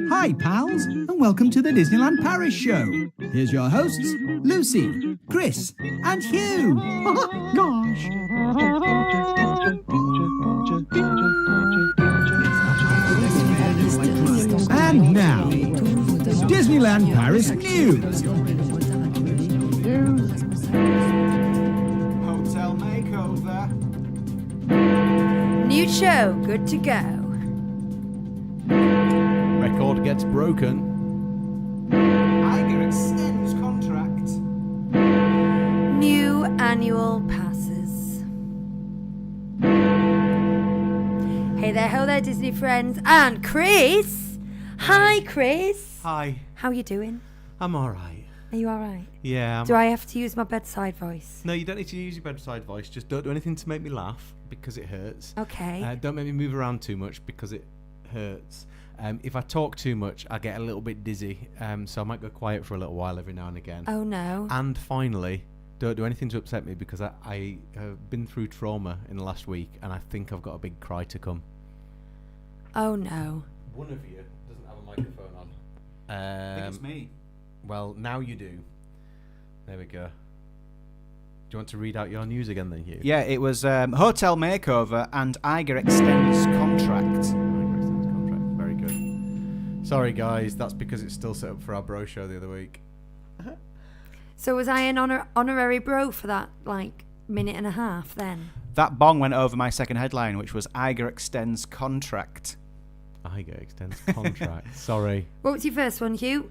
Hi, pals, and welcome to the Disneyland Paris Show. Here's your hosts, Lucy, Chris, and Hugh. Gosh. And now, Disneyland Paris News. Hotel makeover. New show, good to go. Record gets broken. Iger extends contract. New annual passes. Hey there, ho there, Disney friends, and Chris. Hi, Chris. Hi. How you doing? I'm alright. Are you all right? Yeah. Do I have to use my bedside voice? No, you don't need to use your bedside voice. Just don't do anything to make me laugh because it hurts. Okay. Don't make me move around too much because it hurts. If I talk too much, I get a little bit dizzy. So I might go quiet for a little while every now and again. Oh no. And finally, don't do anything to upset me because I have been through trauma in the last week and I think I've got a big cry to come. Oh no. One of you doesn't have a microphone on. I think it's me. Well, now you do. There we go. Do you want to read out your news again then, Hugh? Yeah, it was hotel makeover and Iger extends contract. Very good. Sorry, guys. That's because it's still set up for our bro show the other week. So was I an honorary bro for that, like, minute and a half then? That bong went over my second headline, which was Iger extends contract. Iger extends contract. Sorry. What was your first one, Hugh?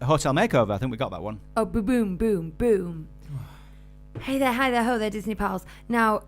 Hotel makeover, I think we got that one. Oh, boom, boom, boom. Hey there, hi there, ho there, Disney pals. Now,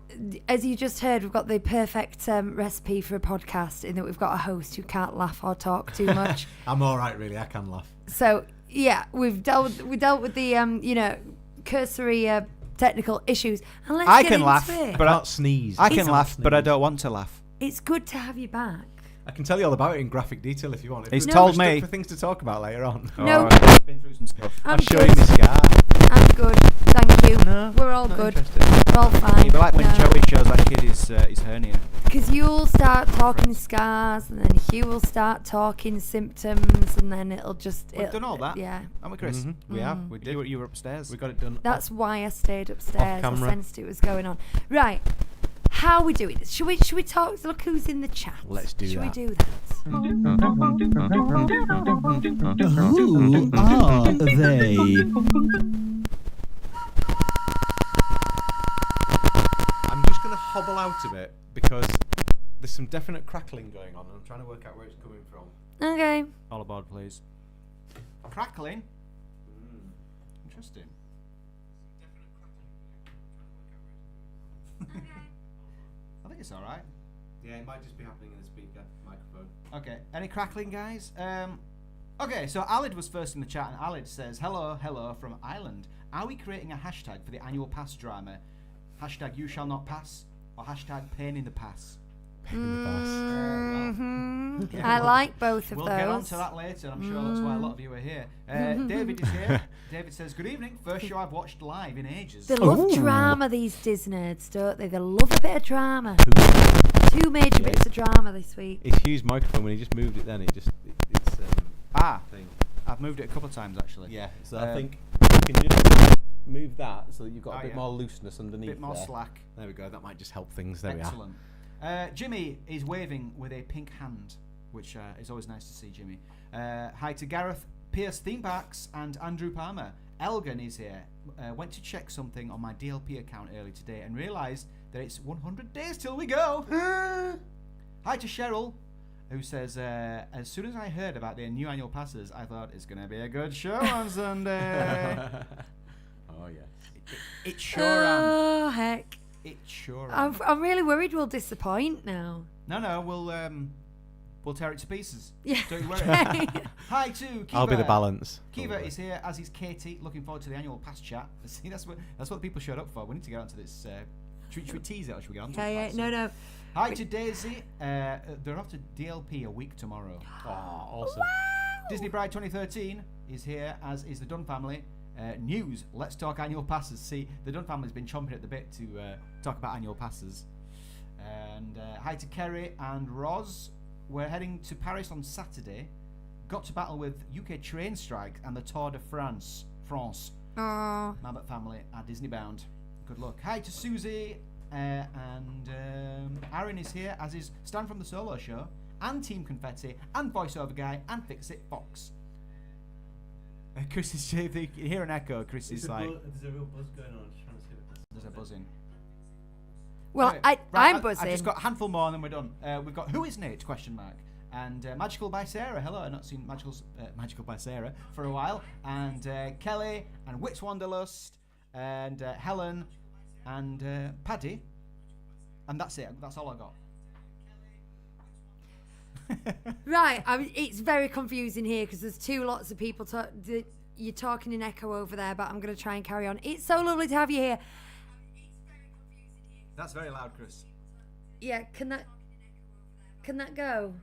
as you just heard, we've got the perfect recipe for a podcast in that we've got a host who can't laugh or talk too much. I'm all right, really. I can laugh. So, yeah, we dealt with the, cursory technical issues. And let's I get can into laugh, it. but I can't sneeze. I can laugh, but I don't want to laugh. It's good to have you back. I can tell you all about it in graphic detail if you want. He's We're told stuck me. for things to talk about later on. No. I've been through some stuff. I'll show you my scar. I'm good. Thank you. No, We're all not good. interested. We're all fine. It'd be like when No. Joey shows that kid his hernia. Because you'll start talking scars, and then Hugh will start talking symptoms, and then it'll just... We've done all that. Yeah. Haven't we, Chris? We have. We did. You were upstairs. We got it done. That's why I stayed upstairs. I camera. sensed it was going on. Right. How are we doing this? Should we talk? Look who's in the chat. Let's do Should that. we do that? Who are they? I'm just going to hobble out of it because there's some definite crackling going on and I'm trying to work out where it's coming from. Okay. All aboard, please. Crackling? Interesting. I think it's all right. Yeah, it might just be happening in the speaker microphone. Okay, any crackling, guys? Okay, so Alid was first in the chat, and Alid says, hello from Ireland. Are we creating a hashtag for the annual pass drama? Hashtag you shall not pass, or hashtag pain in the pass? Mm-hmm. I like both of We'll those. get on to that later, and I'm sure that's why a lot of you are here. David is here. David says, good evening. First show I've watched live in ages. They love drama, these Disney nerds, don't they? They love a bit of drama. Two major bits of drama this week. It's Hugh's microphone. When he just moved it then, it's thing. I've moved it a couple of times, actually. Yeah, so I think you can just move that so that you've got a bit more looseness underneath A bit more there. slack. There we go. That might just help things. There Excellent. Jimmy is waving with a pink hand, which is always nice to see, Jimmy. Hi to Gareth, Pierce Theme Parks, and Andrew Palmer. Elgin is here. Went to check something on my DLP account early today and realised that it's 100 days till we go. Hi to Cheryl, who says, as soon as I heard about their new annual passes, I thought it's going to be a good show on Sunday. Oh, yeah. It sure Oh, heck. It sure am. I'm really worried we'll disappoint now. No, we'll tear it to pieces. Yeah. Don't you worry. Okay. Hi to Kiva. I'll be the balance. Kiva is here, as is Katie. Looking forward to the annual pass chat. See, that's what people showed up for. We need to get onto this. Should we tease it or should we get onto it? No. Hi to Daisy. They're off to DLP a week tomorrow. Oh, awesome. Wow. Disney Bride 2013 is here, as is the Dunn family. News. Let's talk annual passes. See, the Dunn family's been chomping at the bit to talk about annual passes. And hi to Kerry and Roz. We're heading to Paris on Saturday. Got to battle with UK train strike and the Tour de France. Oh. Mabbott family are Disney bound. Good luck. Hi to Susie. And Aaron is here, as is Stan from the Solo Show, and Team Confetti, and Voiceover Guy, and Fix It Fox. Chris is you hear an echo. Chris is like, there's a real buzz going on. Just trying to see what there's a buzzing. Well, Anyway, I'm buzzing. I've just got a handful more and then we're done. We've got Who is Nate? ? And Magical by Sarah. Hello, I've not seen Magical by Sarah for a while. And Kelly and Wits Wanderlust and Helen and Paddy. And that's it. That's all I got. Right, it's very confusing here because there's two lots of people. You're talking in echo over there, but I'm going to try and carry on. It's so lovely to have you here. That's very loud, Chris. Yeah, can that go?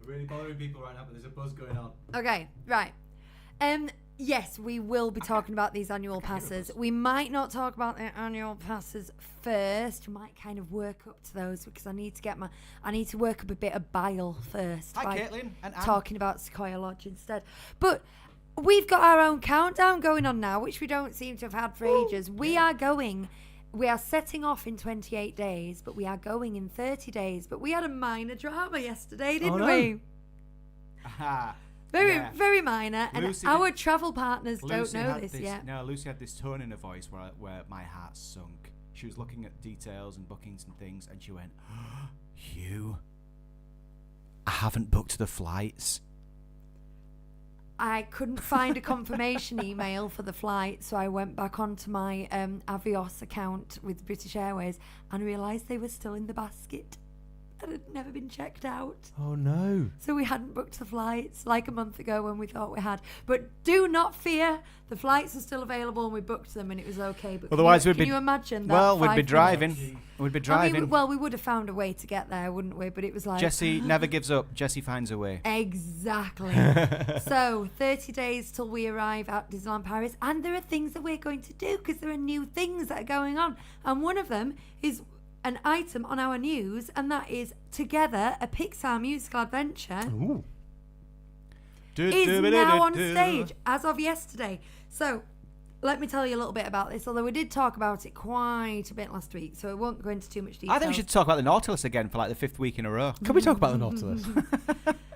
We're really bothering people right now, but there's a buzz going on. Okay, right. Yes, we will be talking about these annual passes. We might not talk about the annual passes first. We might kind of work up to those because I need to work up a bit of bile first. Hi, by Caitlin and Anne. talking about Sequoia Lodge instead. But we've got our own countdown going on now, which we don't seem to have had for ages. We are setting off in 28 days, but we are going in 30 days. But we had a minor drama yesterday, didn't we? Aha. Very minor, and Lucy our travel partners Lucy don't know had this yet. No, Lucy had this tone in her voice where my heart sunk. She was looking at details and bookings and things, and she went, Hugh, I haven't booked the flights. I couldn't find a confirmation email for the flight, so I went back onto my Avios account with British Airways and realised they were still in the basket and had never been checked out. Oh no. So we hadn't booked the flights like a month ago when we thought we had. But do not fear, the flights are still available and we booked them and it was okay. But Otherwise can you imagine that? Well, we'd 5 be driving. minutes? We'd be driving. We would have found a way to get there, wouldn't we? But it was like... Jessie never gives up. Jessie finds a way. Exactly. So 30 days till we arrive at Disneyland Paris, and there are things that we're going to do because there are new things that are going on, and one of them is an item on our news, and that is Together, a Pixar musical adventure. Ooh. Is now on stage as of yesterday. So let me tell you a little bit about this, although we did talk about it quite a bit last week, so I won't go into too much detail. I think we should talk about the Nautilus again for like the 5th week in a row. Can we talk about the Nautilus?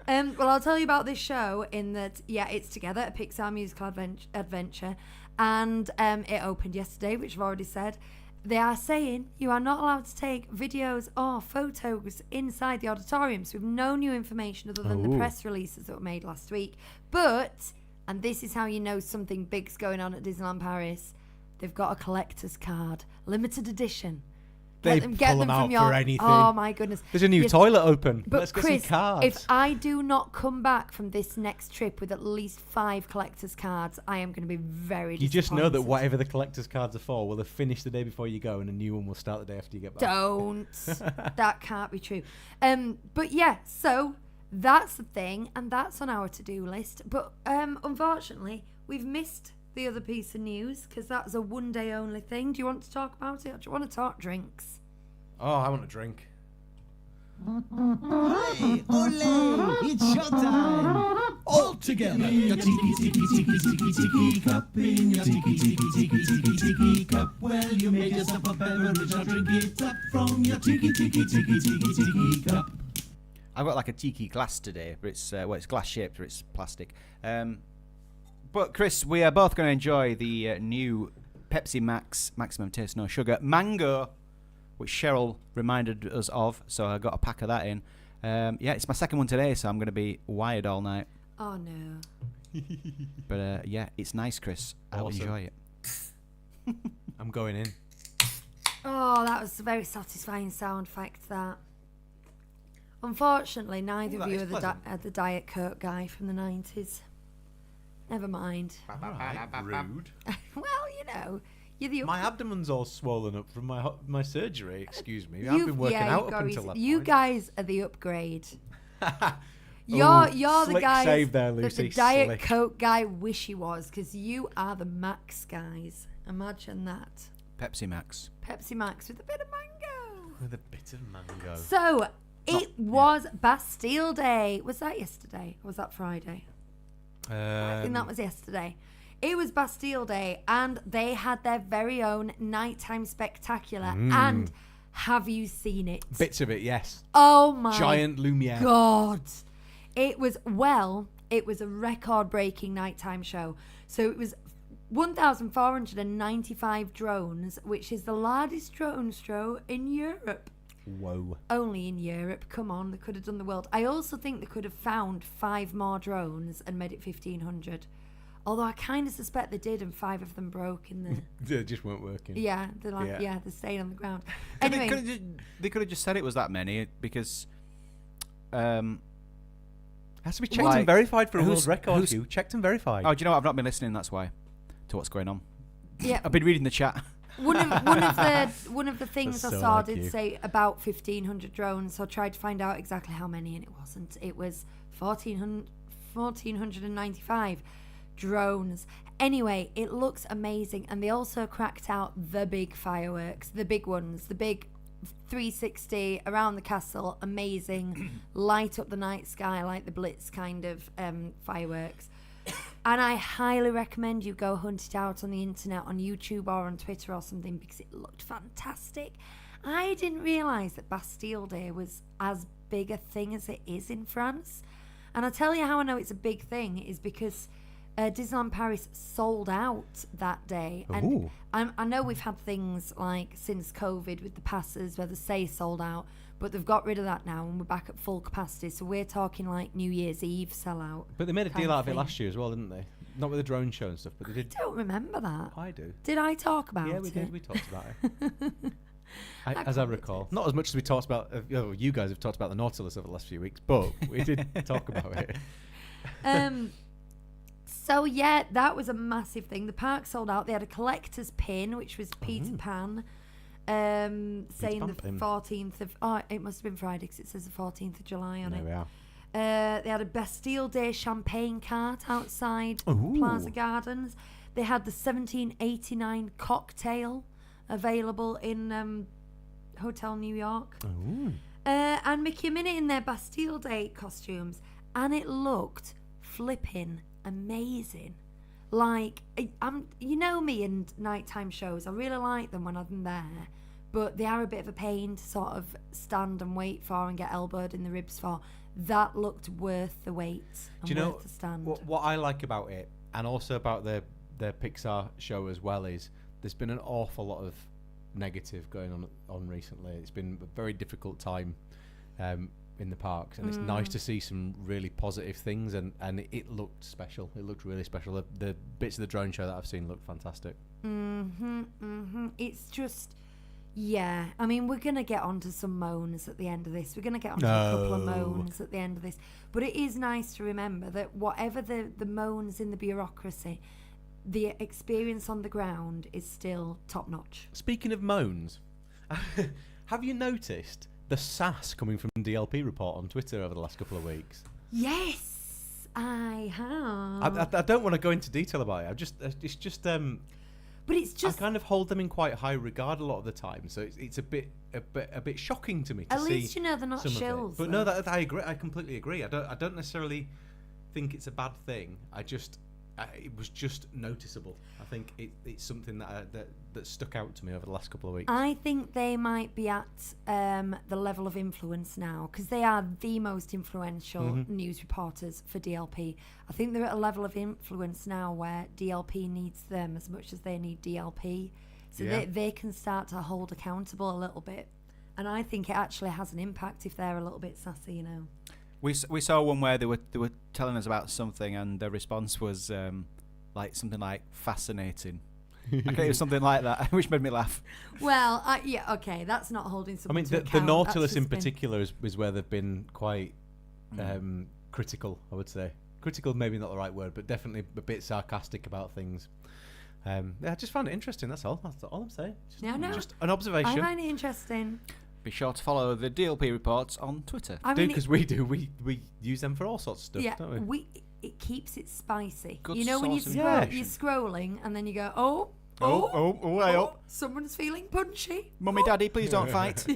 Well, I'll tell you about this show in that, it's Together, a Pixar musical adventure, and it opened yesterday, which I've already said. They are saying you are not allowed to take videos or photos inside the auditorium, so we've no new information other than the press releases that were made last week. But, and this is how you know something big's going on at Disneyland Paris, they've got a collector's card, limited edition. They pull them out for anything. Oh my goodness. There's a new toilet open. But Let's get Chris, some cards. if I do not come back from this next trip with at least 5 collector's cards, I am going to be very You just know that disappointed. whatever the collector's cards are for will have finished the day before you go, and a new one will start the day after you get back. Don't. That can't be true. But yeah, so that's the thing, and that's on our to-do list. But unfortunately, we've missed the other piece of news because that's a one-day only thing. Do you want to talk about it, or do you want to talk drinks? Oh, I want a drink. Hey, ole, it's showtime. all together. Your tiki tiki tiki tiki tiki cup in your tiki tiki tiki tiki tiki cup. Well, you made yourself a beverage, now drink it up from your tiki tiki tiki tiki tiki cup. I've got like a tiki glass today, but it's it's glass shaped, but it's plastic. But Chris, we are both going to enjoy the new Pepsi Max Maximum Taste No Sugar Mango, which Cheryl reminded us of, so I got a pack of that in. It's my second one today, so I'm going to be wired all night. Oh no. But it's nice, Chris. I'll enjoy it. I'm going in. Oh, that was a very satisfying sound effect, that. Unfortunately, neither of you are the Diet Coke guy from the 90s. Never mind. Right, rude. Well, you're the My abdomen's all swollen up from my surgery. Excuse me. I've been working out up until that You point. guys are the upgrade. You're the slick guys save there, that Lucy, the Diet slick. Coke guy wish he was, because you are the Max guys. Imagine that. Pepsi Max. Pepsi Max with a bit of mango. With a bit of mango. So, it was Bastille Day. Was that yesterday? Or was that Friday? I think that was yesterday. It was Bastille Day, and they had their very own nighttime spectacular. And have you seen it? Bits of it, yes. Oh my Giant Lumiere. God. It was a record-breaking nighttime show. So it was 1,495 drones, which is the largest drone show in Europe. Whoa. Only in Europe. Come on, they could have done the world. I also think they could have found 5 more drones and made it 1,500. Although I kind of suspect they did, and 5 of them broke in the... They just weren't working. Yeah, they're they're staying on the ground. They Anyway, could have just said it was that many, because... Has to be checked and verified for a world record. who's- Checked and verified. Oh, do you know what? I've not been listening, that's why, to what's going on. yeah, I've been reading the chat. one of the things That's I so saw like did you. say about 1,500 drones, so I tried to find out exactly how many, and it wasn't. It was 1,495 drones. Anyway, it looks amazing, and they also cracked out the big fireworks, the big ones, the big 360 around the castle, amazing, light up the night sky like the Blitz kind of fireworks. And I highly recommend you go hunt it out on the internet, on YouTube or on Twitter or something, because it looked fantastic. I didn't realise that Bastille Day was as big a thing as it is in France. And I'll tell you how I know it's a big thing is because Disneyland Paris sold out that day. Ooh. And I know we've had things like since COVID with the passes where they say sold out, but they've got rid of that now and we're back at full capacity. So we're talking like New Year's Eve sellout. But they made a kind deal of out of it thing. last year as well, didn't they? Not with the drone show and stuff, but they did. I don't remember that. I do. Did I talk about it? Yeah, we did. We talked about it. As I probably recall. did. Not as much as we talked about, you guys have talked about the Nautilus over the last few weeks, but we did talk about it. So yeah, that was a massive thing. The park sold out. They had a collector's pin, which was Peter Pan, saying Pan the pin. 14th of... Oh, it must have been Friday because it says the 14th of July on There it. we are. They had a Bastille Day champagne cart outside Ooh. Plaza Gardens. They had the 1789 cocktail available in Hotel New York. Ooh. And Mickey and Minnie in their Bastille Day costumes. And it looked flipping amazing. Like, you know me and nighttime shows. I really like them when I'm there. But they are a bit of a pain to sort of stand and wait for and get elbowed in the ribs for. That looked worth the wait and Do you know worth the stand. what I like about it, and also about the Pixar show as well, is there's been an awful lot of negative going on recently. It's been a very difficult time in the parks, and it's nice to see some really positive things, and it looked special. It looked really special. The bits of the drone show that I've seen looked fantastic. It's just... Yeah, I mean, we're going to get onto some moans at the end of this. We're going to get onto a couple of moans at the end of this. But it is nice to remember that whatever the moans in the bureaucracy, the experience on the ground is still top-notch. Speaking of moans, have you noticed the sass coming from DLP report on Twitter over the last couple of weeks? Yes, I have. I don't want to go into detail about it. It's just But it's just... I kind of hold them in quite high regard a lot of the time, so it's a bit shocking to me to At see. least you know they're not some of it. shills. But no, that I agree. I completely agree. I don't necessarily think it's a bad thing. It was just noticeable. I think it's something that stuck out to me over the last couple of weeks. I think they might be at the level of influence now, because they are the most influential news reporters for DLP. I think they're at a level of influence now where DLP needs them as much as they need DLP. So they can start to hold accountable a little bit. And I think it actually has an impact if they're a little bit sassy, you know. We saw one where they were telling us about something, and the response was like something like fascinating. Okay, it was something like that, which made me laugh. Well, okay, that's not holding someone to account. The Nautilus in particular is where they've been quite critical, I would say. Critical, maybe not the right word, but definitely a bit sarcastic about things. I just found it interesting, that's all. That's all I'm saying. Just an observation. I find it interesting. Be sure to follow the DLP reports on Twitter. Because we do. We use them for all sorts of stuff, don't we? It keeps it spicy. Good you know when you're scrolling and then you go, oh, someone's feeling punchy. Mummy, Daddy, please don't fight.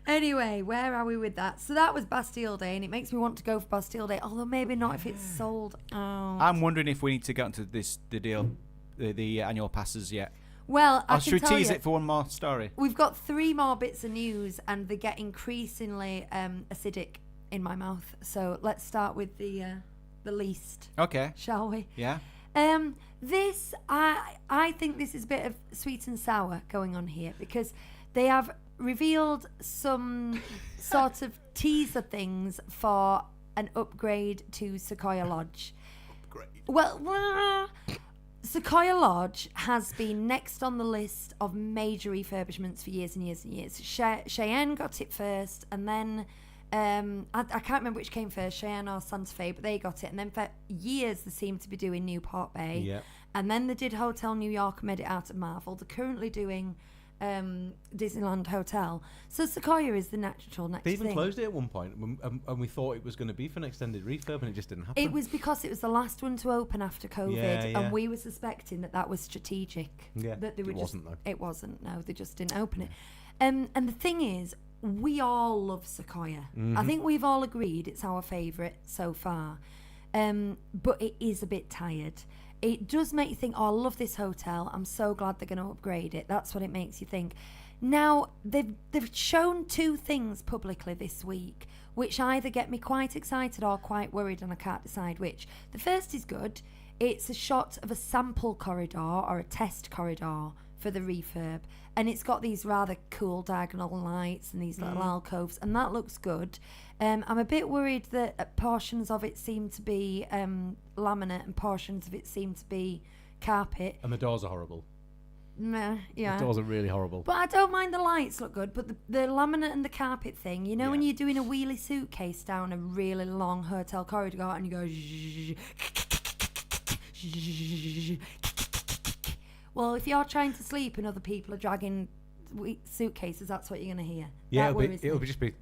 Anyway, where are we with that? So that was Bastille Day, and it makes me want to go for Bastille Day, although maybe not if it's sold out. I'm wondering if we need to get into the annual passes yet. Well, I should we tease it for one more story? We've got 3 more bits of news, and they get increasingly acidic in my mouth. So let's start with the least. Okay. Shall we? Yeah. I think this is a bit of sweet and sour going on here, because they have revealed some sort of teaser things for an upgrade to Sequoia Lodge. Well, Sequoia Lodge has been next on the list of major refurbishments for years and years and years. Cheyenne got it first, and then I can't remember which came first, Cheyenne or Santa Fe, but they got it. And then for years they seemed to be doing Newport Bay. Yeah. And then they did Hotel New York and made it out of Marvel. They're currently doing Disneyland Hotel. So Sequoia is the natural next thing. They even closed it at one point, and we thought it was going to be for an extended refurb, and it just didn't happen. It was because it was the last one to open after COVID, and we were suspecting that was strategic. Yeah, that they were wasn't, though. It wasn't, no. They just didn't open it. And the thing is, we all love Sequoia. I think we've all agreed it's our favourite so far. But it is a bit tired. It does make you think, oh, I love this hotel. I'm so glad they're going to upgrade it. That's what it makes you think. Now, they've shown 2 things publicly this week, which either get me quite excited or quite worried, and I can't decide which. The first is good. It's a shot of a sample corridor or a test corridor for the refurb, and it's got these rather cool diagonal lights and these little alcoves, and that looks good. I'm a bit worried that portions of it seem to be laminate and portions of it seem to be carpet. And the doors are horrible. Meh, yeah. The doors are really horrible. But I don't mind the lights look good, but the laminate and the carpet thing, you know, when you're doing a wheelie suitcase down a really long hotel corridor and you go well, if you're trying to sleep and other people are dragging suitcases, that's what you're going to hear. Yeah, it'll just be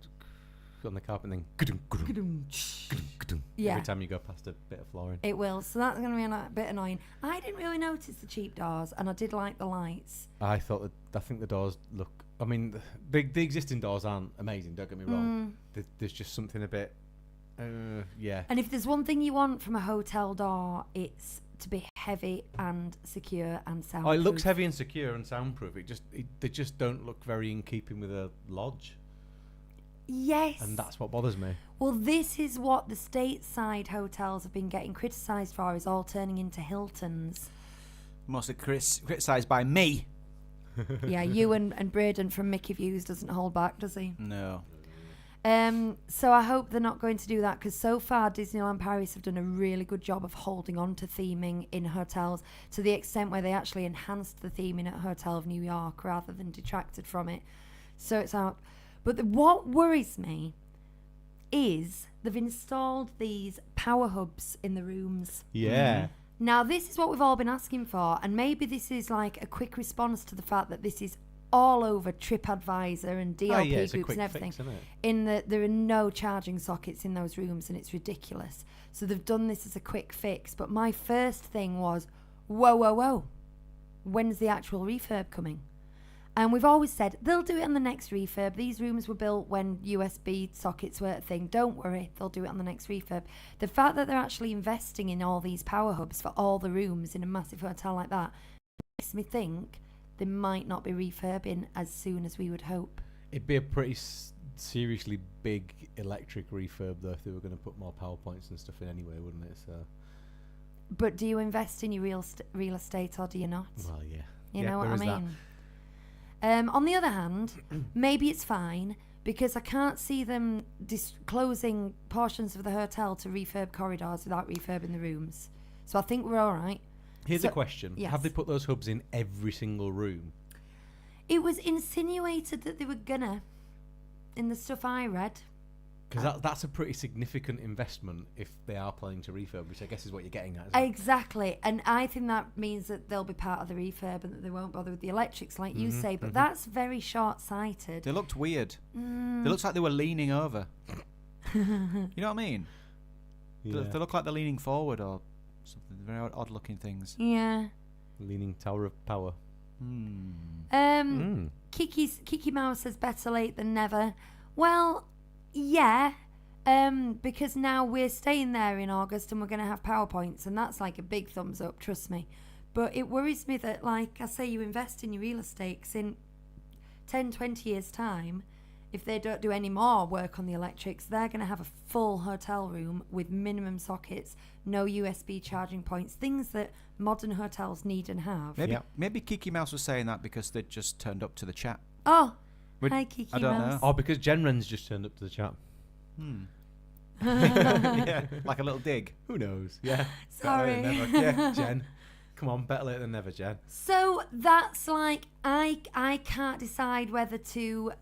on the carpet and then every time you go past a bit of flooring. It will, so that's going to be a bit annoying. I didn't really notice the cheap doors, and I did like the lights. I think the doors look, I mean, the existing doors aren't amazing, don't get me wrong. There's just something a bit, yeah. And if there's one thing you want from a hotel door, it's to be heavy and secure and soundproof. Oh, it looks heavy and secure and soundproof. They just don't look very in keeping with a lodge. Yes. And that's what bothers me. Well, this is what the stateside hotels have been getting criticised for, is all turning into Hiltons. Mostly criticised by me. Yeah, you and Braden from Mickey Views doesn't hold back, does he? No. So I hope they're not going to do that, because so far Disneyland Paris have done a really good job of holding on to theming in hotels, to the extent where they actually enhanced the theming at Hotel of New York rather than detracted from it. So it's out. But what worries me is they've installed these power hubs in the rooms. Yeah. Now, this is what we've all been asking for, and maybe this is like a quick response to the fact that this is all over TripAdvisor and DLP groups and everything. Fix, in that there are no charging sockets in those rooms, and it's ridiculous. So they've done this as a quick fix. But my first thing was, whoa. When's the actual refurb coming? And we've always said they'll do it on the next refurb. These rooms were built when USB sockets were a thing. Don't worry, they'll do it on the next refurb. The fact that they're actually investing in all these power hubs for all the rooms in a massive hotel like that makes me think they might not be refurbing as soon as we would hope. It'd be a pretty seriously big electric refurb, though, if they were going to put more power points and stuff in anyway, wouldn't it? So. But do you invest in your real estate or do you not? Well, yeah. You Yeah, know what I there is that. mean? On the other hand, maybe it's fine because I can't see them closing portions of the hotel to refurb corridors without refurbing the rooms. So I think we're all right. Here's a question. yes. Have they put those hubs in every single room? It was insinuated that they were gonna in the stuff I read. Because that's a pretty significant investment if they are planning to refurb, which I guess is what you're getting at, isn't it? Exactly. And I think that means that they'll be part of the refurb and that they won't bother with the electrics like you say. But that's very short-sighted. They looked weird. They looked like they were leaning over. You know what I mean? Yeah. They look like they're leaning forward or something. Very odd-looking things. Yeah. Leaning Tower of Power. Kiki Mouse says better late than never. Well, yeah, because now we're staying there in August and we're going to have PowerPoints, and that's like a big thumbs up, trust me. But it worries me that, like I say, you invest in your real estate 'cause in 10, 20 years' time, if they don't do any more work on the electrics, they're going to have a full hotel room with minimum sockets, no USB charging points, things that modern hotels need and have. Maybe Kiki Mouse was saying that because they just turned up to the chat. Oh, hi Kiki I don't Mouse. know. Oh, because Jen Wren's just turned up to the chat. Yeah, like a little dig. Who knows? Yeah. Sorry. Better than never. Yeah, Jen. Come on, better late than never, Jen. So that's like, I can't decide whether to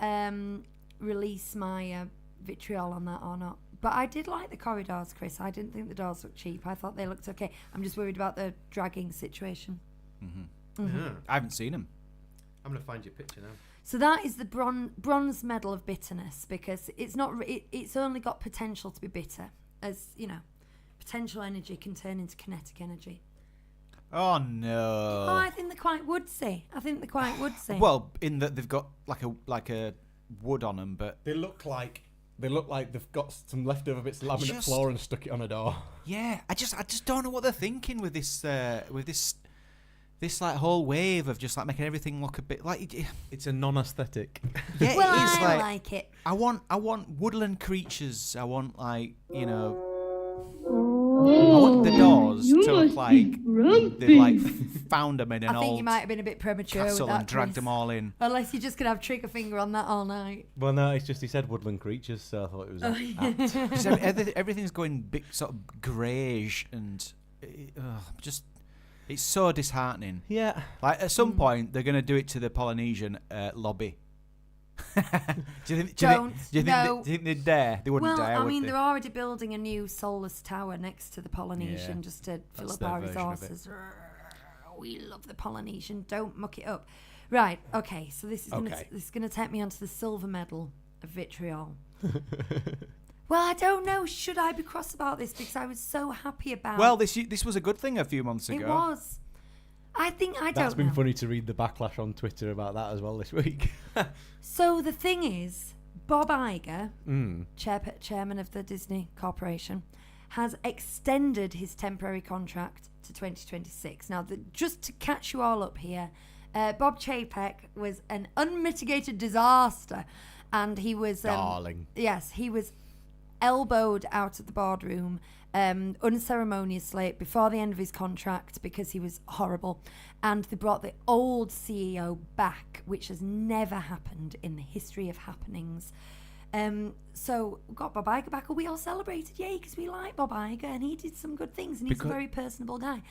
release my vitriol on that or not. But I did like the corridors, Chris. I didn't think the doors looked cheap. I thought they looked okay. I'm just worried about the dragging situation. I haven't seen them. I'm going to find your picture now. So that is the bronze medal of bitterness, because it's not. It's only got potential to be bitter, as you know, potential energy can turn into kinetic energy. Oh no! Oh, I think they quite would say. Well, in that they've got like a wood on them, but They look like they've got some leftover bits of laminate floor and stuck it on a door. yeah, I just don't know what they're thinking with this like whole wave of just like making everything look a bit like. It's a non-aesthetic. Yeah, Well, it is I like it. I want woodland creatures. I want like I want the doors to look like they've like found them in an I think old you might have been a bit premature with castle that, and dragged Chris. them all in. Unless you're just going to have trigger finger on that all night. Well, no, it's just he said woodland creatures, so I thought it was apt. 'Cause everything's going big, sort of greyish, and just it's so disheartening. Yeah. Like at some point they're going to do it to the Polynesian lobby. Do you think they'd dare? They wouldn't Well, dare. I would mean, they? they're already building a new soulless tower next to the Polynesian Yeah, just to fill that's up their our version of it. resources. We love the Polynesian. Don't muck it up. Right. Okay. So this is gonna take me onto the silver medal of vitriol. Well, I don't know. Should I be cross about this because I was so happy about? Well, this was a good thing a few months ago. it was. I think I don't That's been know. funny to read the backlash on Twitter about that as well this week. So the thing is, Bob Iger, chairman of the Disney Corporation, has extended his temporary contract to 2026. Now, just to catch you all up here, Bob Chapek was an unmitigated disaster, and he was Darling. Yes, he was elbowed out of the boardroom unceremoniously before the end of his contract because he was horrible, and they brought the old CEO back, which has never happened in the history of happenings. So we got Bob Iger back, and we all celebrated, yay, because we like Bob Iger and he did some good things and he's a very personable guy.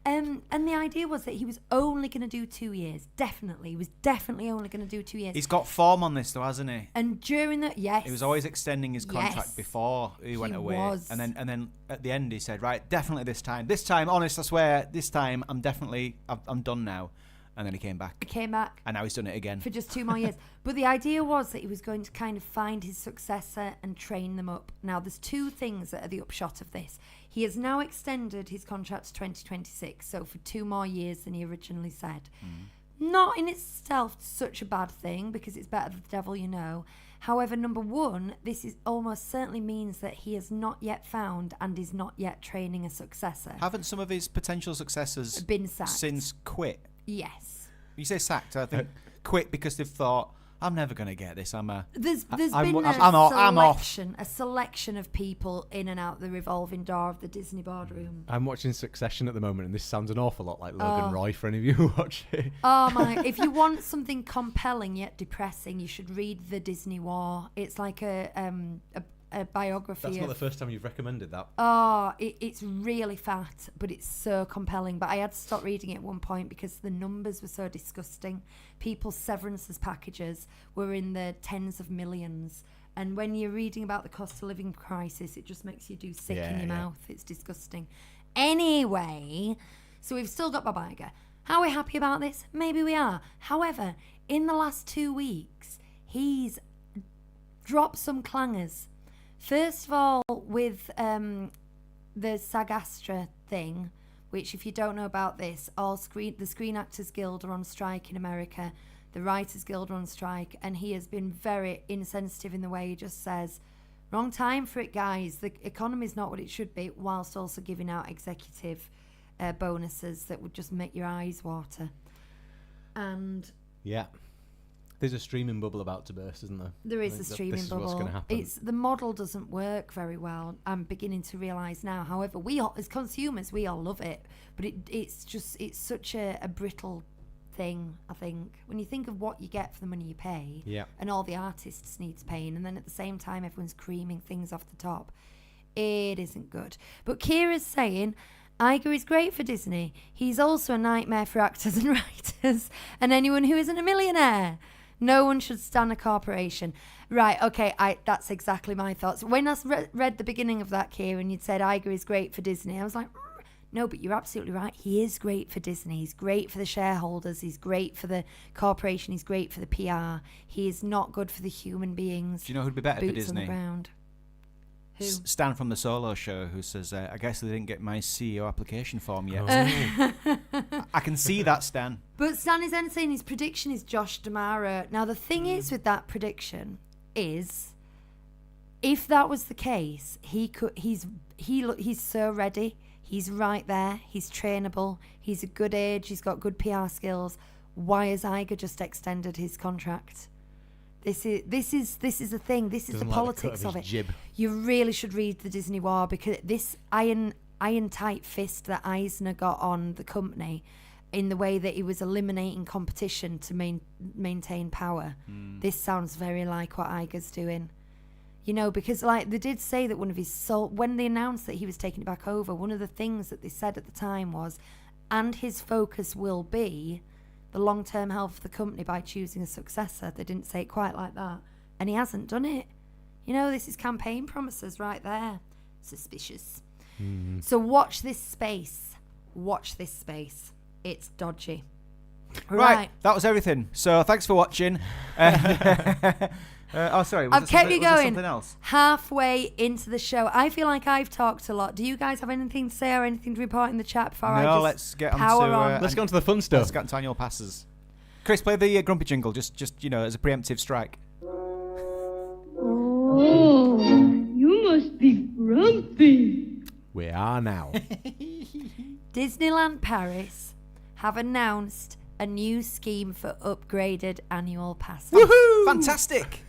And the idea was that he was only going to do 2 years. Definitely. He was definitely only going to do 2 years. He's got form on this though, hasn't he? And during that, yes. He was always extending his contract Yes. before he went away. was. And then at the end he said, right, definitely this time. This time, honest, I swear, this time I'm done now. And then he came back. He came back. And now he's done it again. For just 2 more years. But the idea was that he was going to kind of find his successor and train them up. Now, there's 2 things that are the upshot of this. He has now extended his contract to 2026, so for 2 more years than he originally said. not in itself such a bad thing because it's better than the devil you know. However, number one, this is almost certainly means that he has not yet found and is not yet training a successor. Haven't some of his potential successors Been sacked. since quit? Yes. You say sacked, I think quit because they've thought, I'm never going to get this. There's I'm been off. a selection of people in and out the revolving door of the Disney boardroom. I'm watching Succession at the moment, and this sounds an awful lot like Logan Roy for any of you who watch it. Oh my! If you want something compelling yet depressing, you should read The Disney War. It's like a biography. That's not the first time you've recommended that. Oh, it's really fat, but it's so compelling. But I had to stop reading it at one point because the numbers were so disgusting. People's severances packages were in the tens of millions. And when you're reading about the cost of living crisis, it just makes you do sick in your mouth. It's disgusting. Anyway, so we've still got Bob Iger. How are we happy about this? Maybe we are. However, in the last 2 weeks, he's dropped some clangers. First of all, with the SAG-AFTRA thing, which if you don't know about this, the Screen Actors Guild are on strike in America, the Writers Guild are on strike, and he has been very insensitive in the way he just says, wrong time for it, guys. The economy's not what it should be, whilst also giving out executive bonuses that would just make your eyes water. And yeah. There's a streaming bubble about to burst, isn't there? There is a streaming this bubble. Is what's going to happen. The model doesn't work very well. I'm beginning to realise now. However, we all, as consumers, we all love it, but it's such a brittle thing. I think when you think of what you get for the money you pay, and all the artists needs paying, and then at the same time everyone's creaming things off the top, it isn't good. But Kira's saying Iger is great for Disney. He's also a nightmare for actors and writers and anyone who isn't a millionaire. No one should stand a corporation. Right, okay, that's exactly my thoughts. When I read the beginning of that, Kieran, you'd said Iger is great for Disney. I was like, no, but you're absolutely right. He is great for Disney. He's great for the shareholders. He's great for the corporation. He's great for the PR. He is not good for the human beings. Do you know who'd be better for Boots Disney? on the ground. Who? Stan from the Solo Show, who says, I guess they didn't get my CEO application form yet. I can see that, Stan. But Stan is then saying his prediction is Josh D'Amaro. Now, the thing is with that prediction is, if that was the case, he's so ready. He's right there. He's trainable. He's a good age. He's got good PR skills. Why has Iger just extended his contract? This is the thing. This is the politics of it. Jib. You really should read the Disney War, because this iron tight fist that Eisner got on the company, in the way that he was eliminating competition to maintain power. This sounds very like what Iger's doing. You know, because like they did say that one of his when they announced that he was taking it back over, one of the things that they said at the time was, and his focus will be the long-term health of the company by choosing a successor. They didn't say it quite like that. And he hasn't done it. You know, this is campaign promises right there. Suspicious. So watch this space. Watch this space. It's dodgy. Right. That was everything. So thanks for watching. Sorry. I've kept you going. Something else? Halfway into the show. I feel like I've talked a lot. Do you guys have anything to say or anything to report in the chat before I just let's get on power to, on? Let's get on to the fun stuff. Let's get on to annual passes. Chris, play the grumpy jingle, just as a preemptive strike. Oh, you must be grumpy. We are now. Disneyland Paris have announced a new scheme for upgraded annual passes. Woohoo! Fantastic!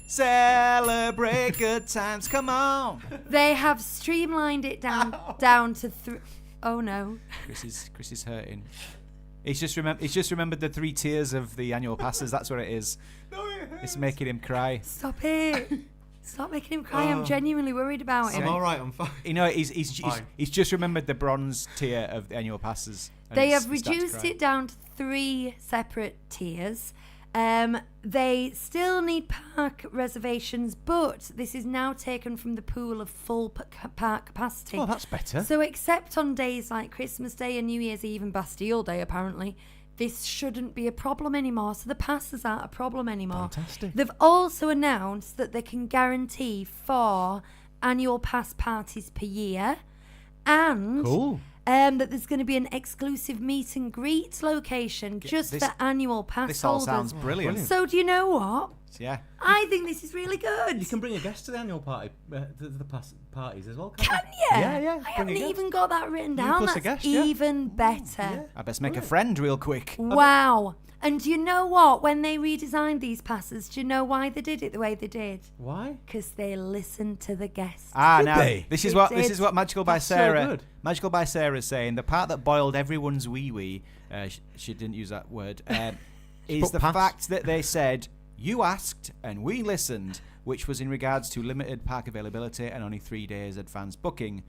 Celebrate good times, come on! They have streamlined it down to oh no. Chris is hurting. He's just remembered the 3 tiers of the annual passes. That's what it is. No, it hurts. It's making him cry. Stop it. Stop making him cry. I'm genuinely worried about him. I'm all right. I'm fine. You know, he's just remembered the bronze tier of the annual passes. They have reduced it down to 3 separate tiers. They still need park reservations, but this is now taken from the pool of full park capacity. Oh, that's better. So except on days like Christmas Day and New Year's Eve and Bastille Day, apparently, this shouldn't be a problem anymore. So the passes aren't a problem anymore. Fantastic. They've also announced that they can guarantee 4 annual pass parties per year. And Cool. that there's going to be an exclusive meet and greet location just this- for annual pass This all holders. sounds brilliant. So do you know what? Yeah. I think this is really good. You can bring a guest to the annual party, to the parties as well. Can't Can you? you? Yeah, yeah. I bring haven't a guest. even got that written You down. plus a That's guest, yeah. even better. Yeah. I best make a friend real quick. Wow. And do you know what? When they redesigned these passes, do you know why they did it the way they did? Why? Because they listened to the guests. Now they? this is They what did. Magical by That's so Sarah. good. Magical by Sarah is saying the part that boiled everyone's wee. She didn't use that word. Is put the pass. fact that they said you asked and we listened, which was in regards to limited park availability and only 3 days advance booking.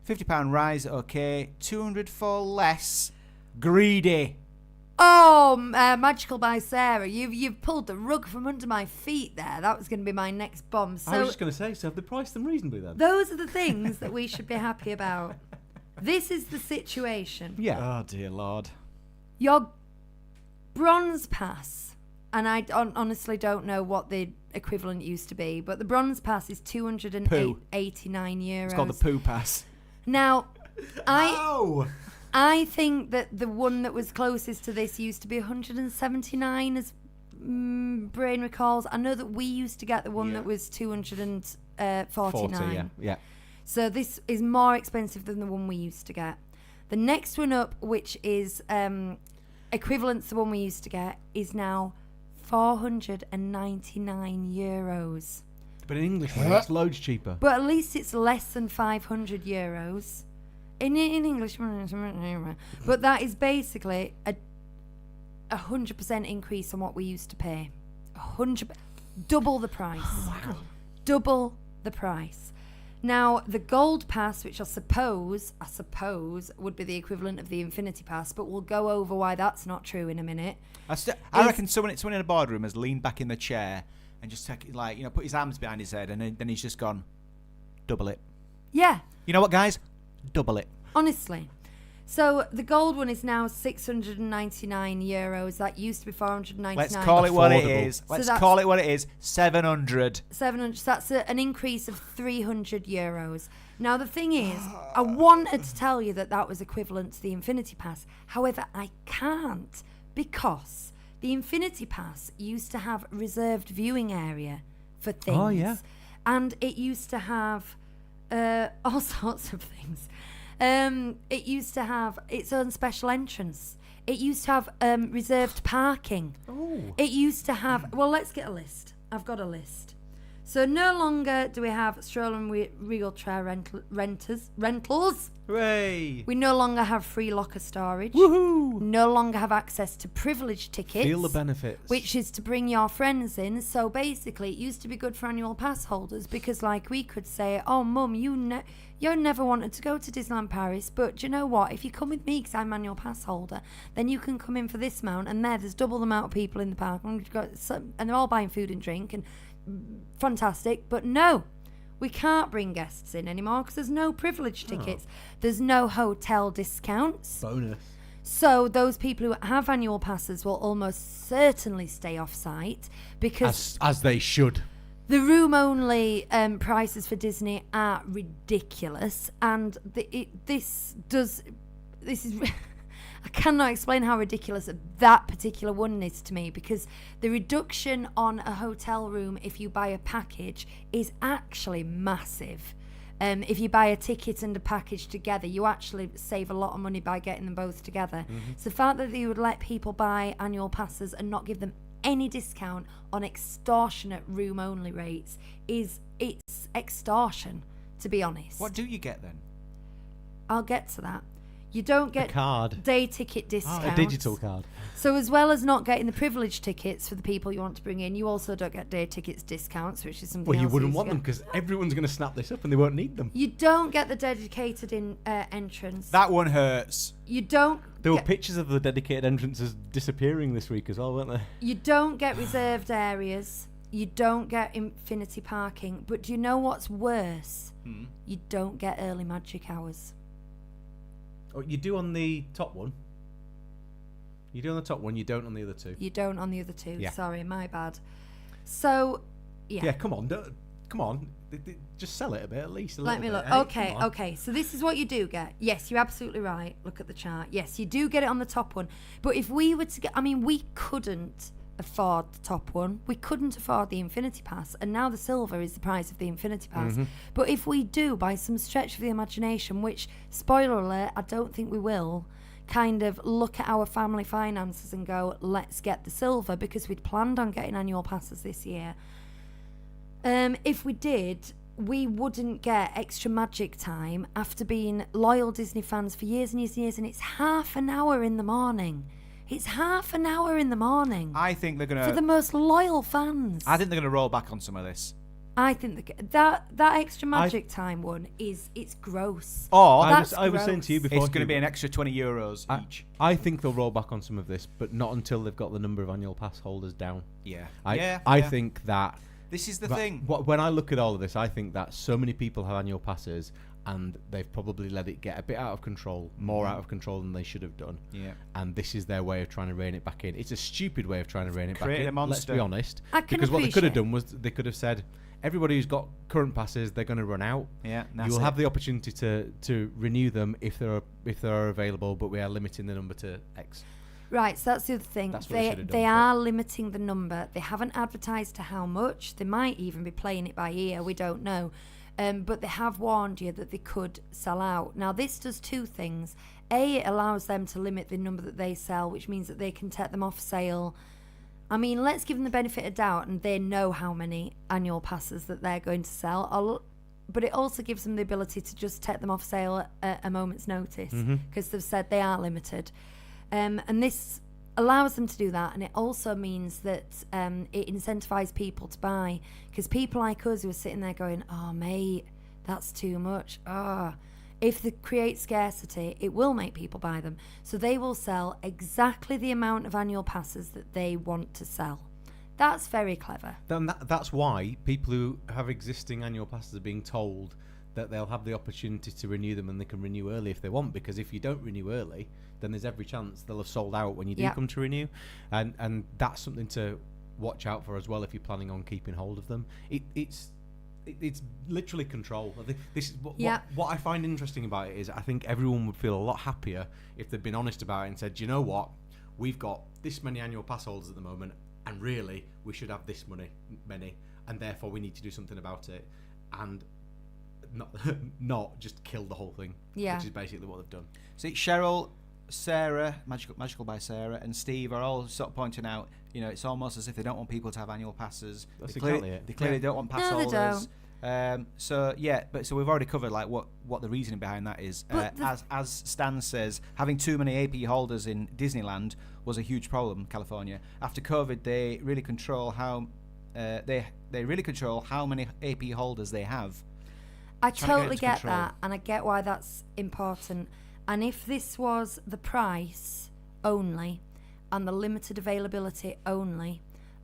£50 rise, okay. 200 for less. Greedy. Oh, Magical by Sarah, you've pulled the rug from under my feet there. That was going to be my next bomb. So I was just going to say, so have they priced them reasonably then? those are the things that we should be happy about. This is the situation. Yeah. Oh dear Lord. Your bronze pass, and I honestly don't know what the equivalent used to be, but the bronze pass is €289. It's called the poo pass. Now, Oh. I think that the one that was closest to this used to be 179, as brain recalls. I know that we used to get the one Yeah. that was 249. Yeah. So this is more expensive than the one we used to get. The next one up, which is equivalent to the one we used to get, is now €499. But in English, it's loads cheaper. But at least it's less than €500. In English, but that is basically a 100% increase on what we used to pay. 100, double the price. Double the price. Now the gold pass, which I suppose would be the equivalent of the Infinity Pass, but we'll go over why that's not true in a minute. I reckon someone in a boardroom has leaned back in the chair and just put his arms behind his head, and then he's just gone, double it. Yeah, You know what, guys? Double it. honestly. So the gold one is now €699. That used to be 499. Let's call it what it Affordable. is. So Let's that's- call it what it is. 700. 700. So that's an increase of €300. Now the thing is, I wanted to tell you that was equivalent to the Infinity Pass. However, I can't, because the Infinity Pass used to have reserved viewing area for things. Oh, yeah. And it used to have all sorts of things. It used to have its own special entrance. It used to have reserved parking. Oh. It used to have... Well, let's get a list. I've got a list. So no longer do we have stroll and wheelchair rentals. Hooray. We no longer have free locker storage. Woohoo! No longer have access to privilege tickets. Feel the benefits. Which is to bring your friends in. So basically, it used to be good for annual pass holders because, like, we could say, "Oh, Mum, you never wanted to go to Disneyland Paris, but do you know what? If you come with me, because I'm annual pass holder, then you can come in for this amount, and there's double the amount of people in the park, and they're all buying food and drink, and fantastic." But no, we can't bring guests in anymore because there's no privilege tickets. There's no hotel discounts. Bonus. So those people who have annual passes will almost certainly stay off site because As they should. the room-only prices for Disney are ridiculous, and this is. I cannot explain how ridiculous that particular one is to me, because the reduction on a hotel room if you buy a package is actually massive. If you buy a ticket and a package together, you actually save a lot of money by getting them both together. So the fact that you would let people buy annual passes and not give them any discount on extortionate room-only rates it's extortion, to be honest. What do you get then? I'll get to that. You don't get card. day ticket discounts. A digital card. So as well as not getting the privilege tickets for the people you want to bring in, you also don't get day tickets discounts, which is something Well, you else wouldn't used want to them get. because everyone's going to snap this up and they won't need them. You don't get the dedicated entrance. That one hurts. You don't. There were get, pictures of the dedicated entrances disappearing this week as well, weren't there? You don't get reserved areas. You don't get infinity parking. But do you know what's worse? You don't get early magic hours. Oh, you do on the top one. You do on the top one, you don't on the other two. You don't on the other two. Yeah. Sorry, my bad. So, yeah. Yeah, come on. come on, just sell it a bit at least. Let me look. Okay. So this is what you do get. Yes, you're absolutely right. Look at the chart. Yes, you do get it on the top one. But if we were to get, we couldn't afford the top one. We couldn't afford the Infinity Pass, and now the silver is the price of the Infinity Pass. Mm-hmm. But if we do, by some stretch of the imagination, which, spoiler alert, I don't think we will, kind of look at our family finances and go, let's get the silver, because we'd planned on getting annual passes this year. If we did, we wouldn't get extra magic time after being loyal Disney fans for years and years and years, and it's half an hour in the morning. It's half an hour in the morning. I think they're going for the most loyal fans. I think they're going to roll back on some of this. I think that extra magic time one it's gross. Or I was saying to you before, it's going to be an extra €20 each. I think they'll roll back on some of this, but not until they've got the number of annual pass holders down. Yeah. I think that this is the thing. When I look at all of this, I think that so many people have annual passes, and they've probably let it get a bit out of control, more out of control than they should have done. Yeah. And this is their way of trying to rein it back in. It's a stupid way of trying to rein it back in. Create a monster. Let's be honest. Because what they could have done was they could have said, everybody who's got current passes, they're going to run out. Yeah. You will have the opportunity to renew them if they're available, but we are limiting the number to X. Right, so that's the other thing. That's what they should have done, they are limiting the number. They haven't advertised to how much. They might even be playing it by ear. We don't know. But they have warned you that they could sell out. Now, this does two things. A, it allows them to limit the number that they sell, which means that they can take them off sale. Let's give them the benefit of doubt, and they know how many annual passes that they're going to sell. But it also gives them the ability to just take them off sale at a moment's notice, because they've said they are limited. And this allows them to do that, and it also means that it incentivises people to buy, because people like us who are sitting there going, oh mate, that's too much. If they create scarcity, it will make people buy them, so they will sell exactly the amount of annual passes that they want to sell. That's very clever. Then that's why people who have existing annual passes are being told that they'll have the opportunity to renew them, and they can renew early if they want, because if you don't renew early, then there's every chance they'll have sold out when you do come to renew, and that's something to watch out for as well if you're planning on keeping hold of them. It's literally control. This is what I find interesting about it is I think everyone would feel a lot happier if they'd been honest about it and said, you know what, we've got this many annual pass holders at the moment, and really we should have this many, and therefore we need to do something about it, and not just kill the whole thing, which is basically what they've done. See, Cheryl, Sarah, Magical by Sarah, and Steve are all sort of pointing out, it's almost as if they don't want people to have annual passes. That's They exactly clearly don't want pass No, they holders. So we've already covered like what the reasoning behind that is. As Stan says, having too many AP holders in Disneyland was a huge problem in California. After COVID, they really control how many AP holders they have. I totally get that, and I get why that's important. And if this was the price only and the limited availability only,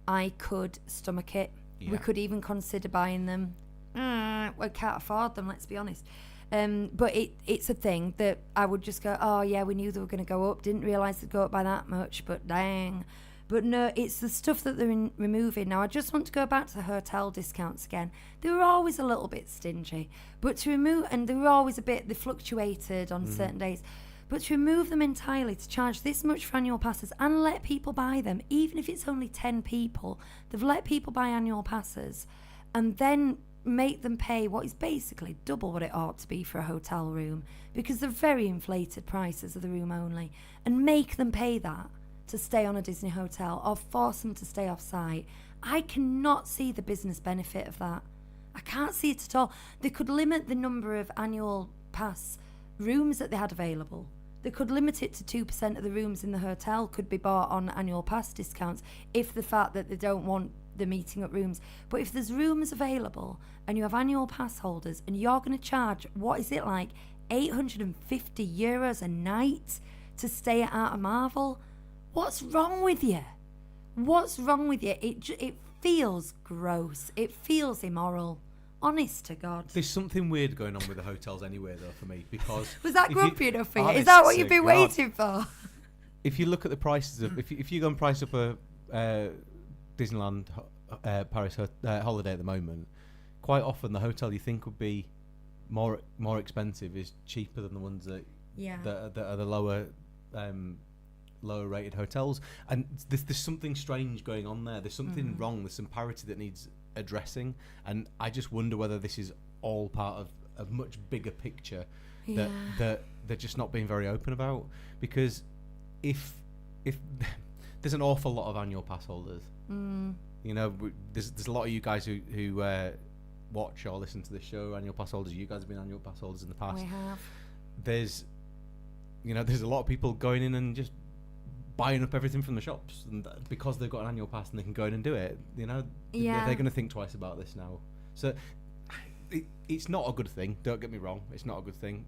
I could stomach it. Yeah. We could even consider buying them. We can't afford them, let's be honest. But it's a thing that I would just go, oh yeah, we knew they were going to go up. Didn't realise they'd go up by that much, but dang. But no, it's the stuff that they're removing. Now, I just want to go back to the hotel discounts again. They were always a little bit stingy. But to remove, and they were always they fluctuated on certain days. But to remove them entirely, to charge this much for annual passes and let people buy them, even if it's only 10 people, they've let people buy annual passes and then make them pay what is basically double what it ought to be for a hotel room, because they're very inflated prices of the room only, and make them pay that to stay on a Disney hotel or force them to stay off site. I cannot see the business benefit of that. I can't see it at all. They could limit the number of annual pass rooms that they had available. They could limit it to 2% of the rooms in the hotel could be bought on annual pass discounts, if the fact that they don't want the meeting up rooms. But if there's rooms available and you have annual pass holders and you're going to charge, what is it, like €850 a night to stay at Art of Marvel? What's wrong with you? What's wrong with you? It feels gross. It feels immoral. Honest to God. There's something weird going on with the hotels anyway, though, for me, because... Was that grumpy enough for you? Is that what you've been waiting for? If you look at the prices of... If you go and price up a Disneyland Paris holiday at the moment, quite often the hotel you think would be more expensive is cheaper than the ones that are the lower rated hotels. And there's something strange going on there. There's something wrong. There's some parity that needs addressing, and I just wonder whether this is all part of a much bigger picture that they're just not being very open about. Because if there's an awful lot of annual pass holders, you know, there's a lot of you guys who watch or listen to this show, annual pass holders. You guys have been annual pass holders in the past. We have. There's a lot of people going in and just buying up everything from the shops, and because they've got an annual pass and they can go in and do it, you know, they're going to think twice about this now. So it's not a good thing. Don't get me wrong, it's not a good thing.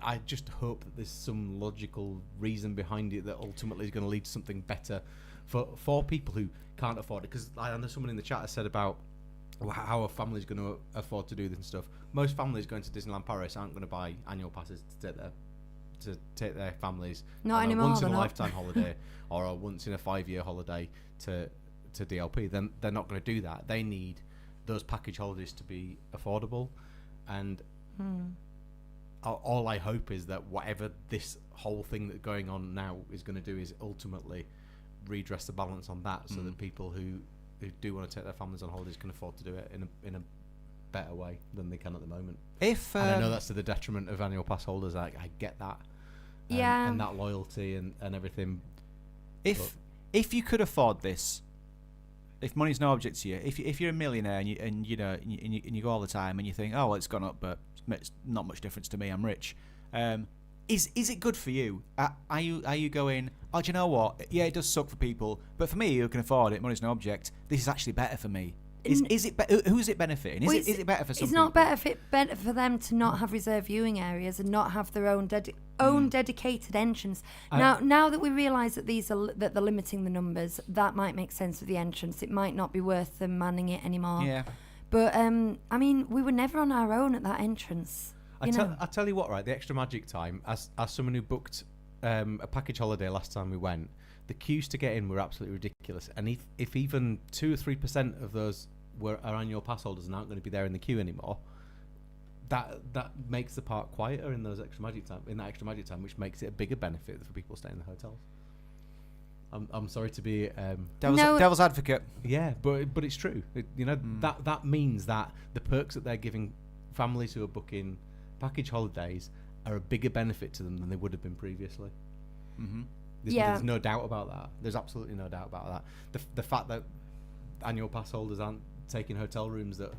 I just hope that there's some logical reason behind it that ultimately is going to lead to something better for people who can't afford it. Because I know someone in the chat has said about how a family's going to afford to do this and stuff. Most families going to Disneyland Paris aren't going to buy annual passes to take their families not on anymore, a once in a lifetime holiday or a once in a 5-year holiday to DLP. Then they're not going to do that. They need those package holidays to be affordable, and all I hope is that whatever this whole thing that's going on now is going to do is ultimately redress the balance on that, so that people who do want to take their families on holidays can afford to do it in a better way than they can at the moment. And I know that's to the detriment of annual pass holders. I get that. And that loyalty and everything. If you could afford this, if money's no object to you, if you're a millionaire and you go all the time and you think, oh well, it's gone up, but it's not much difference to me, I'm rich. Is it good for you? Are you going, oh, do you know what? Yeah, it does suck for people, but for me who can afford it, money's no object, this is actually better for me. Is it who's it benefiting? Is it better for some people? It's not better for them to not have reserved viewing areas and not have their own dedicated entrance. Now that we realise that that they're limiting the numbers, that might make sense with the entrance. It might not be worth them manning it anymore. Yeah. But I mean, we were never on our own at that entrance. I tell you what, right? The extra magic time, as someone who booked a package holiday last time we went, the queues to get in were absolutely ridiculous. And if even 2 or 3% of those are annual pass holders and aren't going to be there in the queue anymore, that makes the park quieter in that extra magic time, which makes it a bigger benefit for people staying in the hotels. I'm sorry to be devil's advocate. Yeah, but it's true. That means that the perks that they're giving families who are booking package holidays are a bigger benefit to them than they would have been previously. Mm-hmm. There's no doubt about that. There's absolutely no doubt about that. The fact that annual pass holders aren't taking hotel rooms that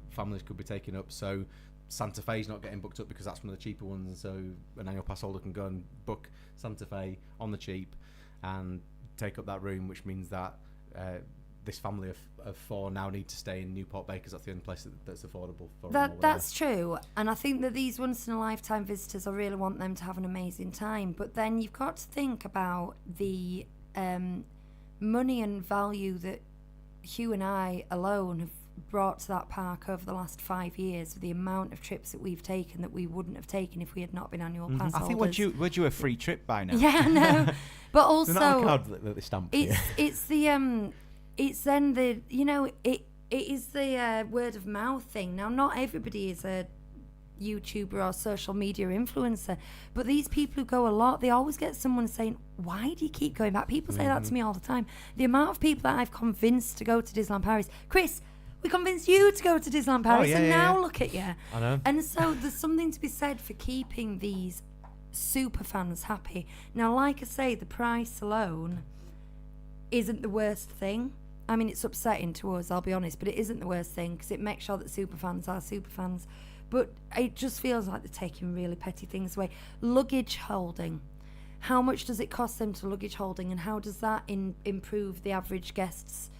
families could be taking up, so Santa Fe's not getting booked up because that's one of the cheaper ones, and so an annual pass holder can go and book Santa Fe on the cheap and take up that room, which means that this family of 4 now need to stay in Newport Bay because that's the only place that's affordable for them. That's true, and I think that these once-in-a-lifetime visitors, I really want them to have an amazing time, but then you've got to think about the money and value that Hugh and I alone have brought to that park over the last 5 years, with the amount of trips that we've taken that we wouldn't have taken if we had not been annual pass holders. I think we're due a free trip by now. Yeah, no, but also Isn't that a card that they stamp here? It's then the it is the word of mouth thing. Now, not everybody is a YouTuber or social media influencer, but these people who go a lot, they always get someone saying, why do you keep going back? People say that to me all the time. The amount of people that I've convinced to go to Disneyland Paris, Chris, we convinced you to go to Disneyland Paris, now look at you. I know. And so there's something to be said for keeping these super fans happy. Now, like I say, the price alone isn't the worst thing. I mean, it's upsetting to us, I'll be honest, but it isn't the worst thing because it makes sure that super fans are super fans. But it just feels like they're taking really petty things away. Luggage holding. How much does it cost them to luggage holding, and how does that improve the average guest's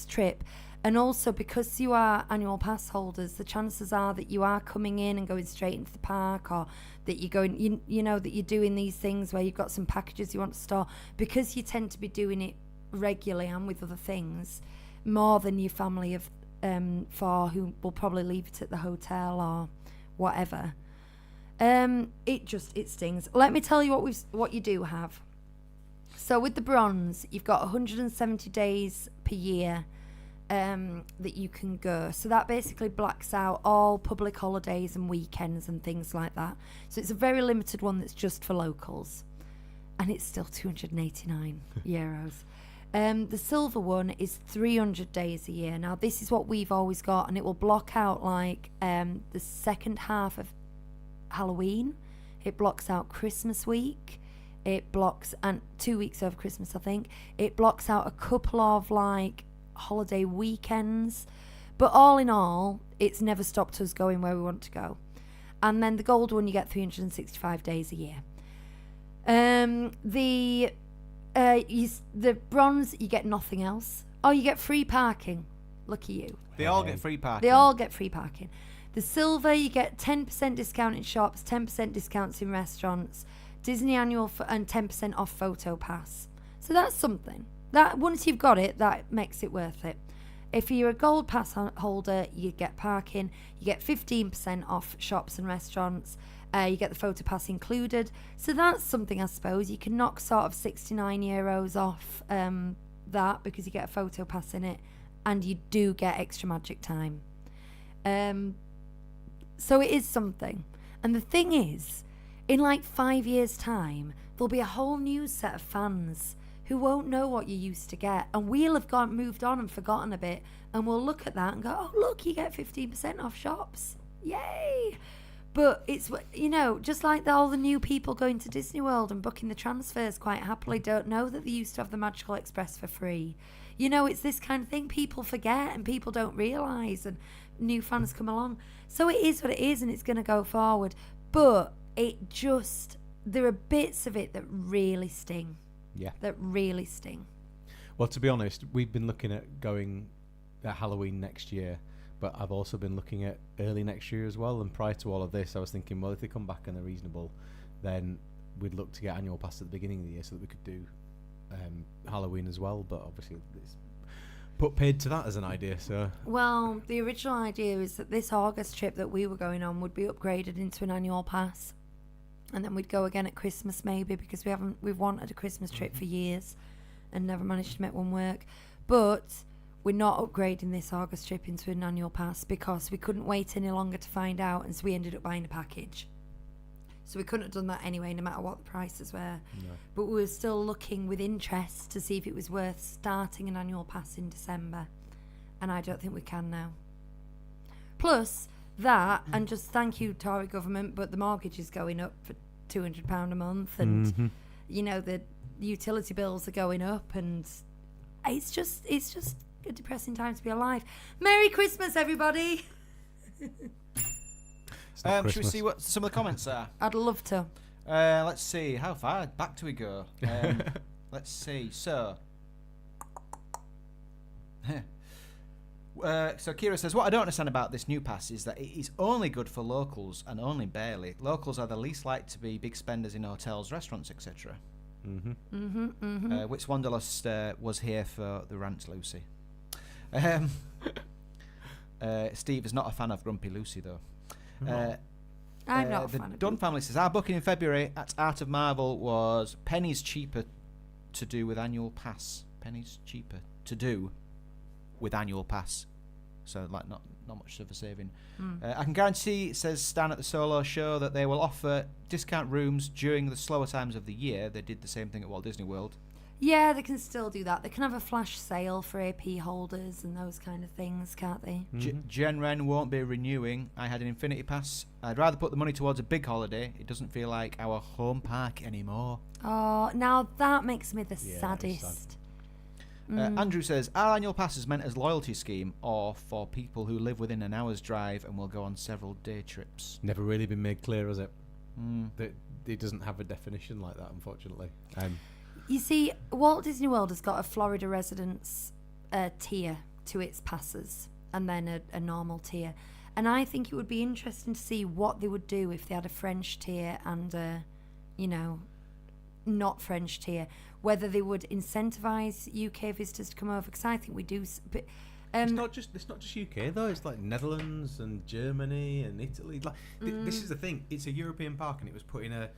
trip? And also, because you are annual pass holders, the chances are that you are coming in and going straight into the park, or that you're going, that you're doing these things where you've got some packages you want to store, because you tend to be doing it regularly and with other things more than your family of 4 who will probably leave it at the hotel or whatever. It stings. Let me tell you what you do have. So with the bronze, you've got 170 days per year that you can go. So that basically blacks out all public holidays and weekends and things like that. So it's a very limited one that's just for locals. And it's still 289 euros. The silver one is 300 days a year. Now, this is what we've always got, and it will block out like the second half of Halloween. It blocks out Christmas week. It blocks, and 2 weeks over Christmas, I think. It blocks out a couple of like holiday weekends. But all in all, it's never stopped us going where we want to go. And then the gold one, you get 365 days a year. The bronze, you get nothing else. Oh, you get free parking. Lucky you. They all get free parking. They all get free parking. The silver, you get 10% discount in shops, 10% discounts in restaurants, Disney annual and 10% off photo pass. So that's something. That once you've got it, that makes it worth it. If you're a gold pass holder, you get parking. You get 15% off shops and restaurants. You get the photo pass included. So that's something, I suppose. You can knock sort of 69 euros off that because you get a photo pass in it. And you do get extra magic time. So it is something. And the thing is, in like 5 years' time, there'll be a whole new set of fans who won't know what you used to get. And we'll have moved on and forgotten a bit. And we'll look at that and go, oh, look, you get 15% off shops. Yay! But it's, you know, just like all the new people going to Disney World and booking the transfers quite happily don't know that they used to have the Magical Express for free. You know, it's this kind of thing people forget and people don't realise, and new fans come along. So it is what it is, and it's going to go forward. But it just, there are bits of it that really sting. Yeah. That really sting. Well, to be honest, we've been looking at going at Halloween next year, but I've also been looking at early next year as well. And prior to all of this, I was thinking, well, if they come back and they're reasonable, then we'd look to get annual pass at the beginning of the year so that we could do Halloween as well. But obviously, it's put paid to that as an idea. So well, the original idea is that this August trip that we were going on would be upgraded into an annual pass, and then we'd go again at Christmas maybe, because we've wanted a Christmas trip for years and never managed to make one work. But we're not upgrading this August trip into an annual pass because we couldn't wait any longer to find out, and so we ended up buying a package. So we couldn't have done that anyway, no matter what the prices were. No. But we were still looking with interest to see if it was worth starting an annual pass in December. And I don't think we can now. Plus that, and just thank you, Tory government, but the mortgage is going up for £200 a month, and you know, the utility bills are going up, and it's just a depressing time to be alive. Merry Christmas, everybody. Should we see what some of the comments are? I'd love to. Let's see. How far back do we go? Let's see. So Kira says, what I don't understand about this new pass is that it is only good for locals and only barely. Locals are the least likely to be big spenders in hotels, restaurants, etc. Which Wanderlust was here for the rant, Lucy. Steve is not a fan of Grumpy Lucy, though. I'm not a fan the of Dunn it. family says, our booking in February at Art of Marvel was pennies cheaper to do with annual pass. Pennies cheaper to do with annual pass. So, like, not much of a saving. I can guarantee, says Stan at the Solo Show, that they will offer discount rooms during the slower times of the year. They did the same thing at Walt Disney World. Yeah, they can still do that. They can have a flash sale for AP holders and those kind of things, can't they? Jen Wren won't be renewing. I had an Infinity Pass. I'd rather put the money towards a big holiday. It doesn't feel like our home park anymore. Oh, now that makes me the saddest. Andrew says, are annual passes meant as loyalty scheme or for people who live within an hour's drive and will go on several day trips? Never really been made clear, has it? That it doesn't have a definition like that, unfortunately. You see, Walt Disney World has got a Florida residence tier to its passes, and then a normal tier. And I think it would be interesting to see what they would do if they had a French tier and not French tier. Whether they would incentivise UK visitors to come over, because I think we do. But it's not just UK though. It's like Netherlands and Germany and Italy. Like this is the thing. It's a European park, and it was put in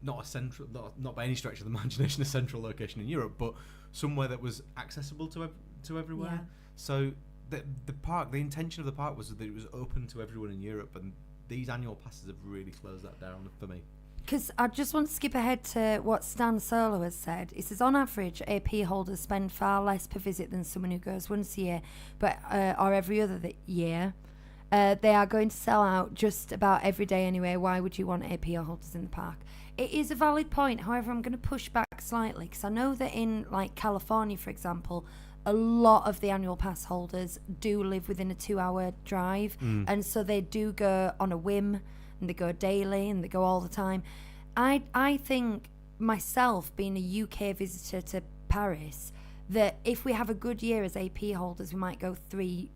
not by any stretch of the imagination a central location in Europe, but somewhere that was accessible to everywhere. Yeah. So the park, the intention of the park was that it was open to everyone in Europe, and these annual passes have really closed that down for me. Because I just want to skip ahead to what Stan Solo has said. He says, on average, AP holders spend far less per visit than someone who goes once a year, or every other year. They are going to sell out just about every day anyway. Why would you want AP holders in the park? It is a valid point. However, I'm going to push back slightly because I know that in like California, for example, a lot of the annual pass holders do live within a 2-hour drive, and so they do go on a whim, and they go daily, and they go all the time. I think myself, being a UK visitor to Paris, that if we have a good year as AP holders, we might go three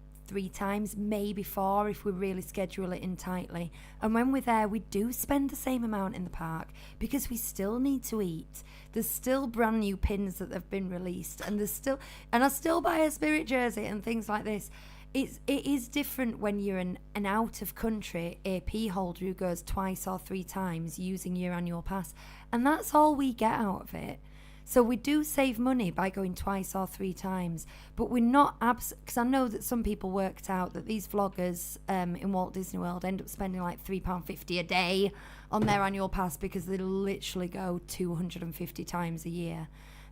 times, maybe 4 if we really schedule it in tightly. And when we're there, we do spend the same amount in the park because we still need to eat. There's still brand new pins that have been released, and I still buy a Spirit jersey and things like this. It is different when you're an out of country AP holder who goes 2 or 3 times using your annual pass, and that's all we get out of it. So we do save money by going 2 or 3 times, but we're not because I know that some people worked out that these vloggers in Walt Disney World end up spending like £3.50 a day on their annual pass because they literally go 250 times a year.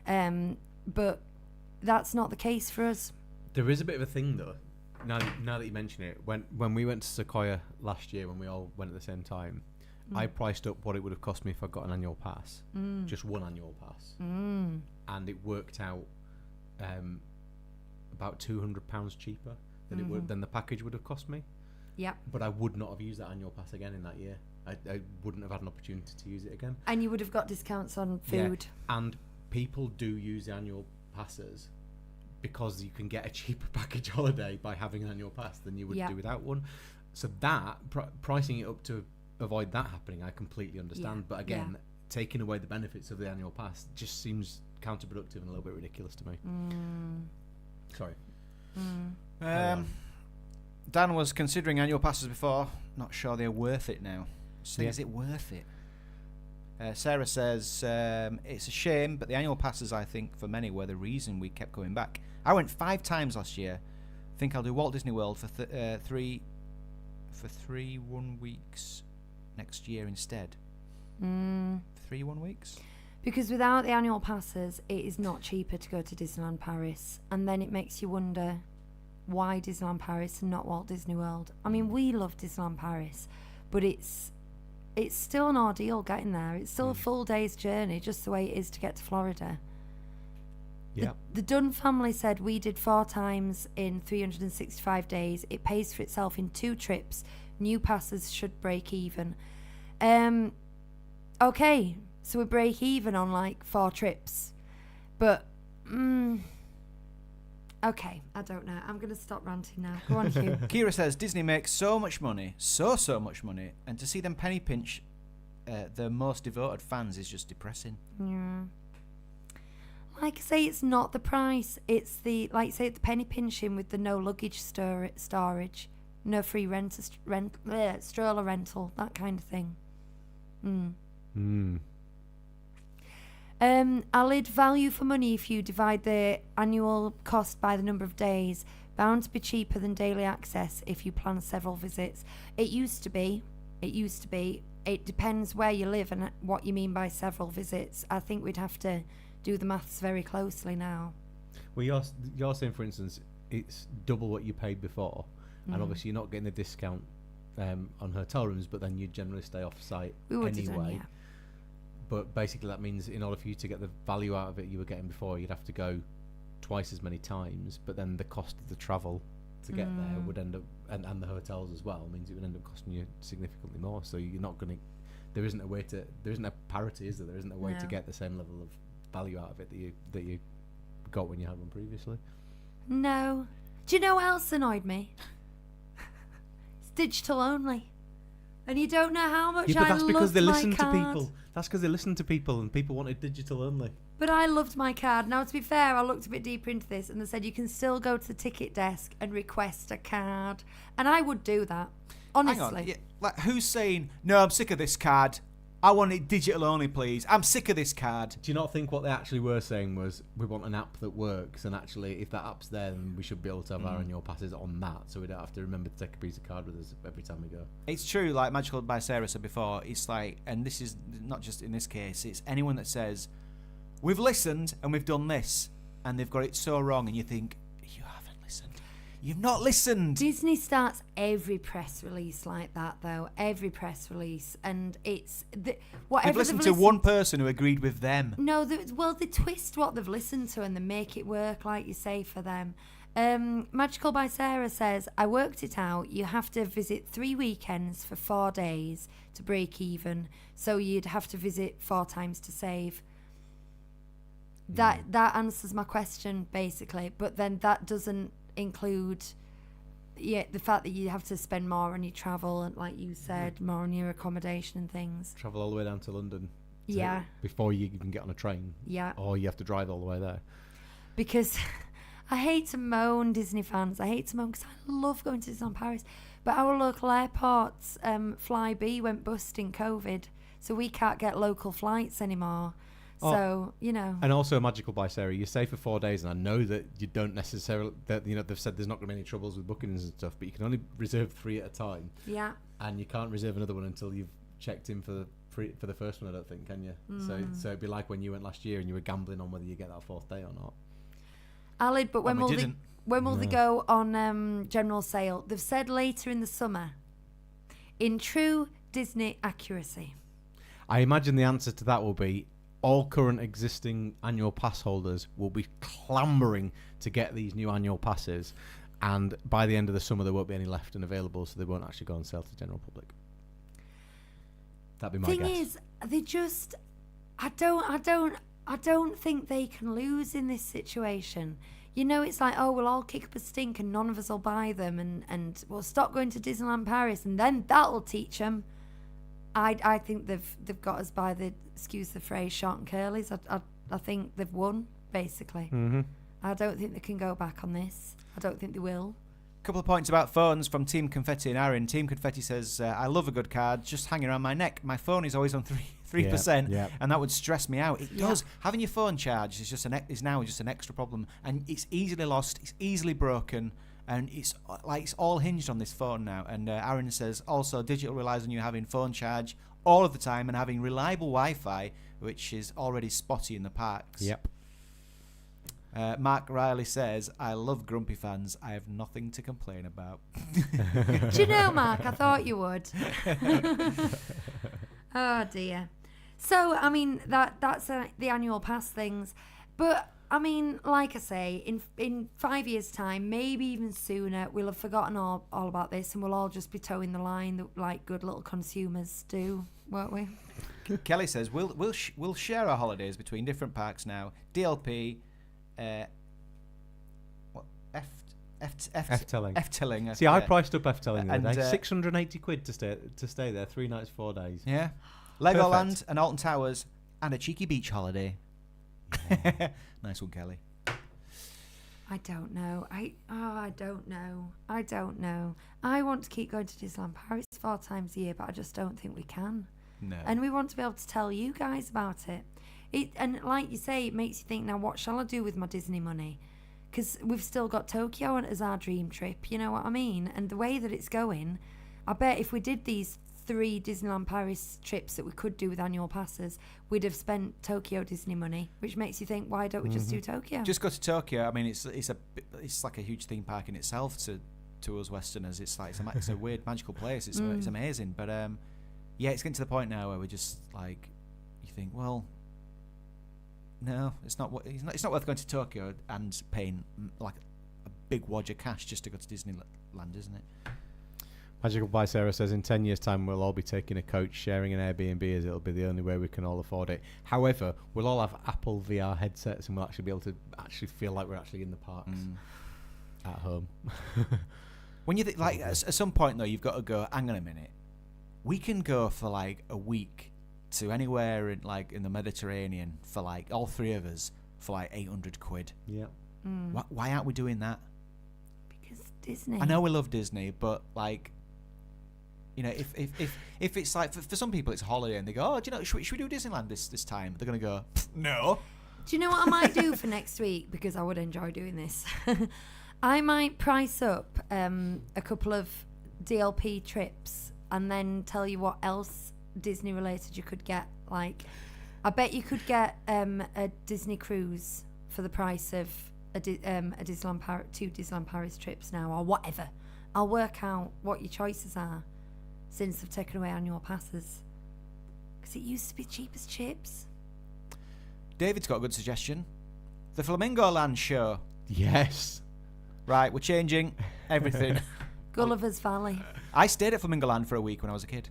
But that's not the case for us. There is a bit of a thing though. Now that you mention it, when we went to Sequoia last year, when we all went at the same time, I priced up what it would have cost me if I got an annual pass, just one annual pass, and it worked out about £200 cheaper than the package would have cost me. Yeah. But I would not have used that annual pass again in that year. I wouldn't have had an opportunity to use it again. And you would have got discounts on food. Yeah. And people do use the annual passes because you can get a cheaper package holiday by having an annual pass than you would do without one. So that pricing it up to avoid that happening, I completely understand. But again, taking away the benefits of the annual pass just seems counterproductive and a little bit ridiculous to me. Sorry. Dan was considering annual passes before. Not sure they're worth it now. So is it worth it? Sarah says, it's a shame, but the annual passes, I think, for many were the reason we kept going back. I went 5 times last year. I think I'll do Walt Disney World for 3 1 weeks next year instead. 3 1 weeks? Because without the annual passes, it is not cheaper to go to Disneyland Paris. And then it makes you wonder, why Disneyland Paris and not Walt Disney World? I mean, we love Disneyland Paris, but it's still an ordeal getting there. It's still a full day's journey, just the way it is to get to Florida. Yeah. The Dunn family said we did 4 times in 365 days. It pays for itself in 2 trips. New passes should break even. Okay, so we break even on like 4 trips. But, okay, I don't know. I'm going to stop ranting now. Go on, Hugh. Kira says, Disney makes so much money, so much money, and to see them penny pinch their most devoted fans is just depressing. Yeah. Like I say, it's not the price. It's the, like say, the penny pinching with the no luggage storage, no free stroller rental, that kind of thing. Alid, value for money if you divide the annual cost by the number of days. Bound to be cheaper than daily access if you plan several visits. It used to be. It depends where you live and what you mean by several visits. I think we'd have to do the maths very closely now. Well, you're saying, for instance, it's double what you paid before, and obviously you're not getting the discount on hotel rooms, but then you generally stay off site anyway. But basically that means in order for you to get the value out of it you were getting before, you'd have to go twice as many times, but then the cost of the travel to get there would end up, and the hotels as well, means it would end up costing you significantly more. So you're not going to, there isn't a parity, is there? There isn't a way to get the same level of value out of it that you got when you had one previously. No. Do you know what else annoyed me? It's digital only. And you don't know how much I loved my card. That's because they listen to people. That's because they listen to people, and people wanted digital only. But I loved my card. Now, to be fair, I looked a bit deeper into this, and they said you can still go to the ticket desk and request a card. And I would do that, honestly. Hang on. Yeah, like, who's saying, no, I'm sick of this card? I want it digital only, please. I'm sick of this card. Do you not think what they actually were saying was we want an app that works, and actually if that app's there, then we should be able to have our annual passes on that, so we don't have to remember to take a piece of card with us every time we go. It's true, like Magical by Sarah said before, it's like, and this is not just in this case, it's anyone that says, we've listened and we've done this, and they've got it so wrong, and you think, you haven't listened. You've not listened. Disney starts every press release like that, though. Every press release, and it's whatever They've listened to one person who agreed with them. No, they twist what they've listened to and they make it work, like you say, for them. Magical by Sarah says, I worked it out. You have to visit 3 weekends for 4 days to break even. So you'd have to visit 4 times to save. That answers my question, basically. But then that doesn't include the fact that you have to spend more on your travel and, like you said, more on your accommodation and things. Travel all the way down to London. Yeah. Before you even get on a train. Yeah. Or you have to drive all the way there. Because I hate to moan, Disney fans. I hate to moan because I love going to Disneyland Paris. But our local airports, Flybe went bust in COVID. So we can't get local flights anymore. So, you know. And also Magical by Sarah, you stay for 4 days, and I know that you don't necessarily, that, you know, they've said there's not going to be any troubles with bookings and stuff, but you can only reserve 3 at a time. Yeah. And you can't reserve another one until you've checked in for the first one, I don't think, can you? So it'd be like when you went last year and you were gambling on whether you get that 4th day or not. Alid, but when will they go on general sale? They've said later in the summer, in true Disney accuracy. I imagine the answer to that will be all current existing annual pass holders will be clamouring to get these new annual passes, and by the end of the summer there won't be any left and available, so they won't actually go on sale to the general public. That'd be my guess. Thing is, they just, I don't think they can lose in this situation. You know, it's like, oh, we'll all kick up a stink and none of us will buy them, and we'll stop going to Disneyland Paris, and then that'll teach them. I think they've got us by the, excuse the phrase, short and curlies. I think they've won, basically. Mm-hmm. I don't think they can go back on this. I don't think they will. Couple of points about phones from Team Confetti and Aaron. Team Confetti says, I love a good card, just hanging around my neck. My phone is always on 3%, and that would stress me out. It does. Having your phone charged is now just an extra problem, and it's easily lost, it's easily broken, and it's all hinged on this phone now. And Aaron says, also, digital relies on you having phone charge all of the time and having reliable Wi-Fi, which is already spotty in the parks. Yep. Mark Riley says, I love grumpy fans. I have nothing to complain about. Do you know, Mark? I thought you would. Oh, dear. So, I mean, that's the annual pass things. But, I mean, like I say, in 5 years' time, maybe even sooner, we'll have forgotten all about this and we'll all just be towing the line that, like, good little consumers do, won't we? Kelly says, we'll share our holidays between different parks now. DLP... F-telling. F-telling. See, I priced up F-telling the and, other day. 680 quid to stay there, 3 nights, 4 days. Yeah. Legoland and Alton Towers and a cheeky beach holiday. Yeah. Nice one, Kelly. I don't know. I don't know. I want to keep going to Disneyland Paris 4 times a year, but I just don't think we can. No. And we want to be able to tell you guys about it. And like you say, it makes you think, now what shall I do with my Disney money? Because we've still got Tokyo as our dream trip, you know what I mean? And the way that it's going, I bet if we did these 3 Disneyland Paris trips that we could do with annual passes, we'd have spent Tokyo Disney money, which makes you think, why don't we just do Tokyo? Just go to Tokyo. I mean, it's like a huge theme park in itself to us Westerners. It's a weird magical place. It's amazing, but yeah, it's getting to the point now where we're just like, you think, well, no, it's not worth going to Tokyo and paying like a big wad of cash just to go to Disneyland, isn't it? Magical by Sarah says, in 10 years' time, we'll all be taking a coach, sharing an Airbnb, as it'll be the only way we can all afford it. However, we'll all have Apple VR headsets, and we'll actually be able to actually feel like we're actually in the parks at home. When you think, like, at some point though, you've got to go, hang on a minute, we can go for like a week to anywhere in the Mediterranean for like all 3 of us for like 800 quid. Yeah. Why aren't we doing that? Because Disney. I know we love Disney, but like, You know, if it's like for some people it's a holiday and they go, oh, do you know, should we do Disneyland this time? They're gonna go, no. Do you know what I might do for next week? Because I would enjoy doing this. I might price up a couple of DLP trips and then tell you what else Disney related you could get. Like, I bet you could get a Disney cruise for the price of two Disneyland Paris trips now, or whatever. I'll work out what your choices are since they've taken away annual passes. Because it used to be cheap as chips. David's got a good suggestion. The Flamingo Land show. Yes. Right, we're changing everything. Gulliver's Valley. I stayed at Flamingo Land for a week when I was a kid.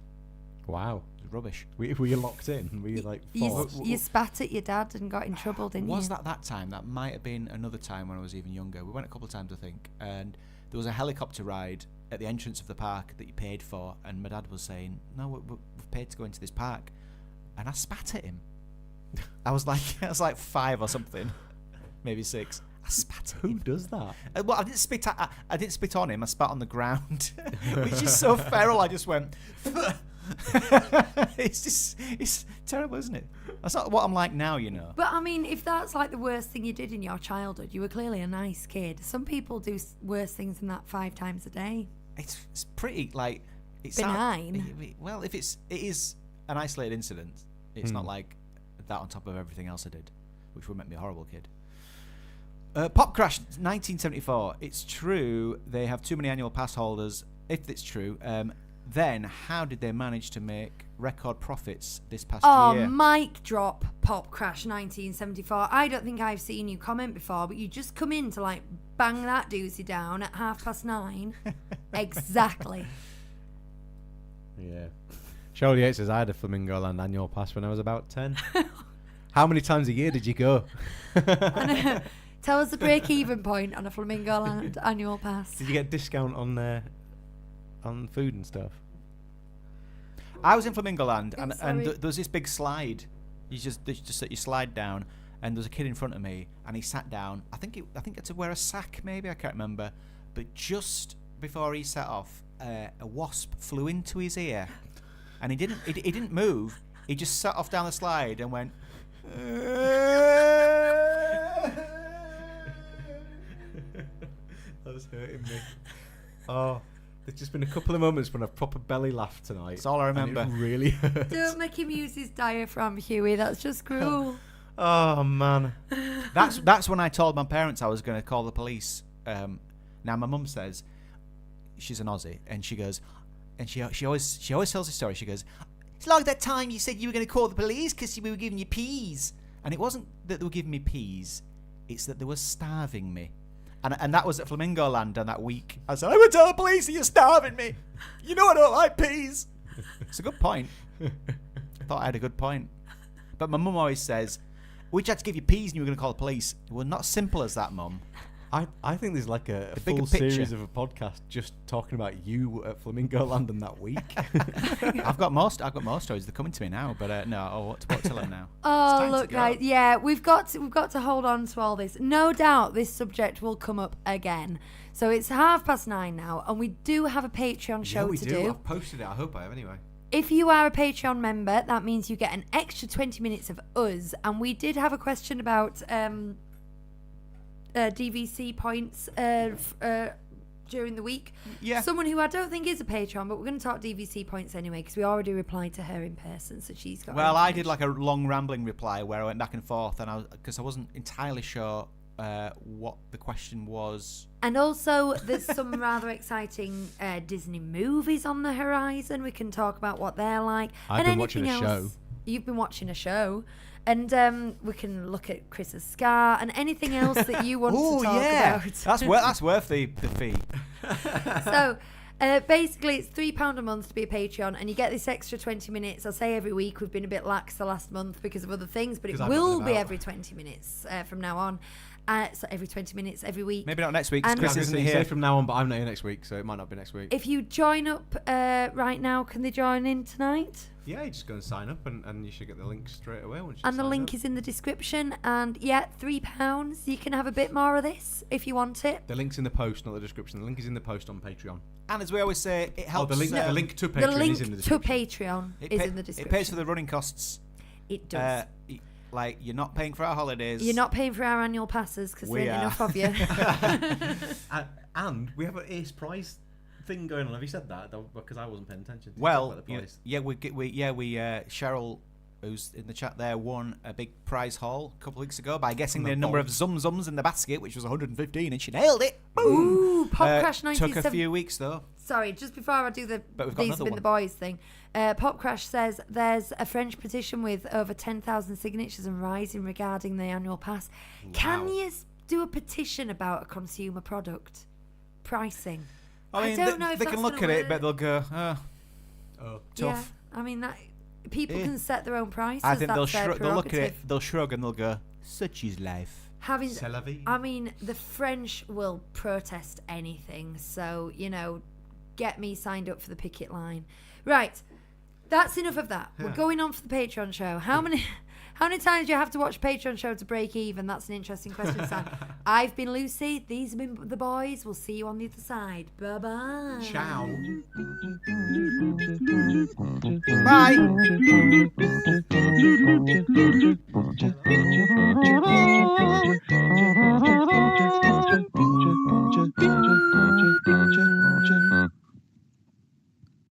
Wow. It was rubbish. Were you locked in? Were you like forced? You spat at your dad and got in trouble, didn't you? Was that time? That might have been another time when I was even younger. We went a couple of times, I think, and there was a helicopter ride at the entrance of the park that you paid for, and my dad was saying, no, we've paid to go into this park, and I spat at him. I was like 5 or something, maybe 6. I spat at him. Who does that? Well, I didn't spit on him. I spat on the ground, which is so feral. I just went. It's terrible, isn't it? That's not what I'm like now, you know. But I mean, if that's like the worst thing you did in your childhood, you were clearly a nice kid. Some people do worse things than that 5 times a day. It's pretty like it's benign. Well, if it is an isolated incident, it's not like that on top of everything else I did, which would make me a horrible kid. Pop Crash 1974. It's true they have too many annual pass holders. If it's true, then how did they manage to make record profits this past year? Oh, mic drop, Pop Crash 1974. I don't think I've seen you comment before, but you just come in to like bang that doozy down at 9:30. Exactly. Yeah. Charlie Yates says, I had a Flamingo Land annual pass when I was about 10. How many times a year did you go? Tell us the break-even point on a Flamingo Land annual pass. Did you get a discount on food and stuff? I was in Flamingo Land, and sorry. there was this big slide. You just slide down, and there was a kid in front of me, and he sat down. I think to wear a sack, maybe, I can't remember. But just before he set off, a wasp flew into his ear, and he didn't move. He just sat off down the slide and went. That was hurting me. Oh, there's just been a couple of moments when I've proper belly laughed tonight. That's all I remember. And it really hurts. Don't make him use his diaphragm, Huey. That's just cruel. Oh man. That's when I told my parents I was going to call the police. Now my mum says she's an Aussie, and she goes, and she always tells the story. She goes, it's like that time you said you were going to call the police because we were giving you peas, and it wasn't that they were giving me peas, it's that they were starving me. And that was at Flamingo Land on that week. I said, I would tell the police that you're starving me. You know I don't like peas. It's a good point. I thought I had a good point. But my mum always says, we just had to give you peas and you were going to call the police. Well, not simple as that, Mum. I think there's like a bigger full picture. series of a podcast just talking about you at Flamingo Land and that week. I've got more stories. They're coming to me now, but no. What to tell them now? Oh, look, guys. Yeah, we've got to hold on to all this. No doubt this subject will come up again. So it's 9:30 now, and we do have a Patreon show to do. I've posted it. I hope I have anyway. If you are a Patreon member, that means you get an extra 20 minutes of us. And we did have a question about DVC points during the week. Yeah. Someone who I don't think is a Patreon, but we're going to talk DVC points anyway because we already replied to her in person, so she's got. Well, I did like a long rambling reply where I went back and forth, and because I wasn't entirely sure what the question was. And also, there's some rather exciting Disney movies on the horizon. We can talk about what they're like. I've and been watching anything a else. show. You've been watching a show. And we can look at Chris's scar and anything else that you want to talk about. That's worth the fee. So basically it's £3 a month to be a Patreon, and you get this extra 20 minutes. I say every week. We've been a bit lax the last month because of other things, but it will be every 20 minutes from now on. So every 20 minutes, every week. Maybe not next week, 'cause And- Chris I was isn't gonna say here. from now on, but I'm not here next week, so it might not be next week. If you join up right now, can they join in tonight? Yeah, you just go and sign up, and you should get the link straight away. Once you And the sign link up. is in the description. And yeah, £3. You can have a bit more of this if you want it. The link's in the post, not the description. The link is in the post on Patreon. And as we always say, it helps. the link to Patreon The link is in the to description. Patreon it is pay- in the It description. pays for the running costs. It does. Like, you're not paying for our holidays. You're not paying for our annual passes because there We ain't are. enough of you. And we have an Ace Prize thing going on. Have you said that? Because I wasn't paying attention. To Well, the you- prize. Cheryl, who's in the chat there, won a big prize haul a couple of weeks ago by guessing From the the number of vault. Zum Zums in the basket, which was 115, and she nailed it. Ooh, Pop Crash Took a 97. few weeks though. Sorry, just before I do the But we've got These Have another Been the one. Boys thing, Pop Crash says there's a French petition with over 10,000 signatures and rising regarding the annual pass. Can you do a petition about a consumer product? Pricing. I mean, don't know if they that's can look gonna at it, but work. they'll go, Oh. tough. Yeah, I mean, that people Yeah. can set their own prices. I think that's they'll their shrug. They'll look at it, prerogative. they'll shrug, and they'll go, "Such is life." Having, C'est la vie. I mean, the French will protest anything, so get me signed up for the picket line. Right, that's enough of that. We're going on for the Patreon show. How many times do you have to watch a Patreon show to break even? That's an interesting question, Sam. I've been Lucy. These have been the boys. We'll see you on the other side. Bye bye. Ciao. Bye.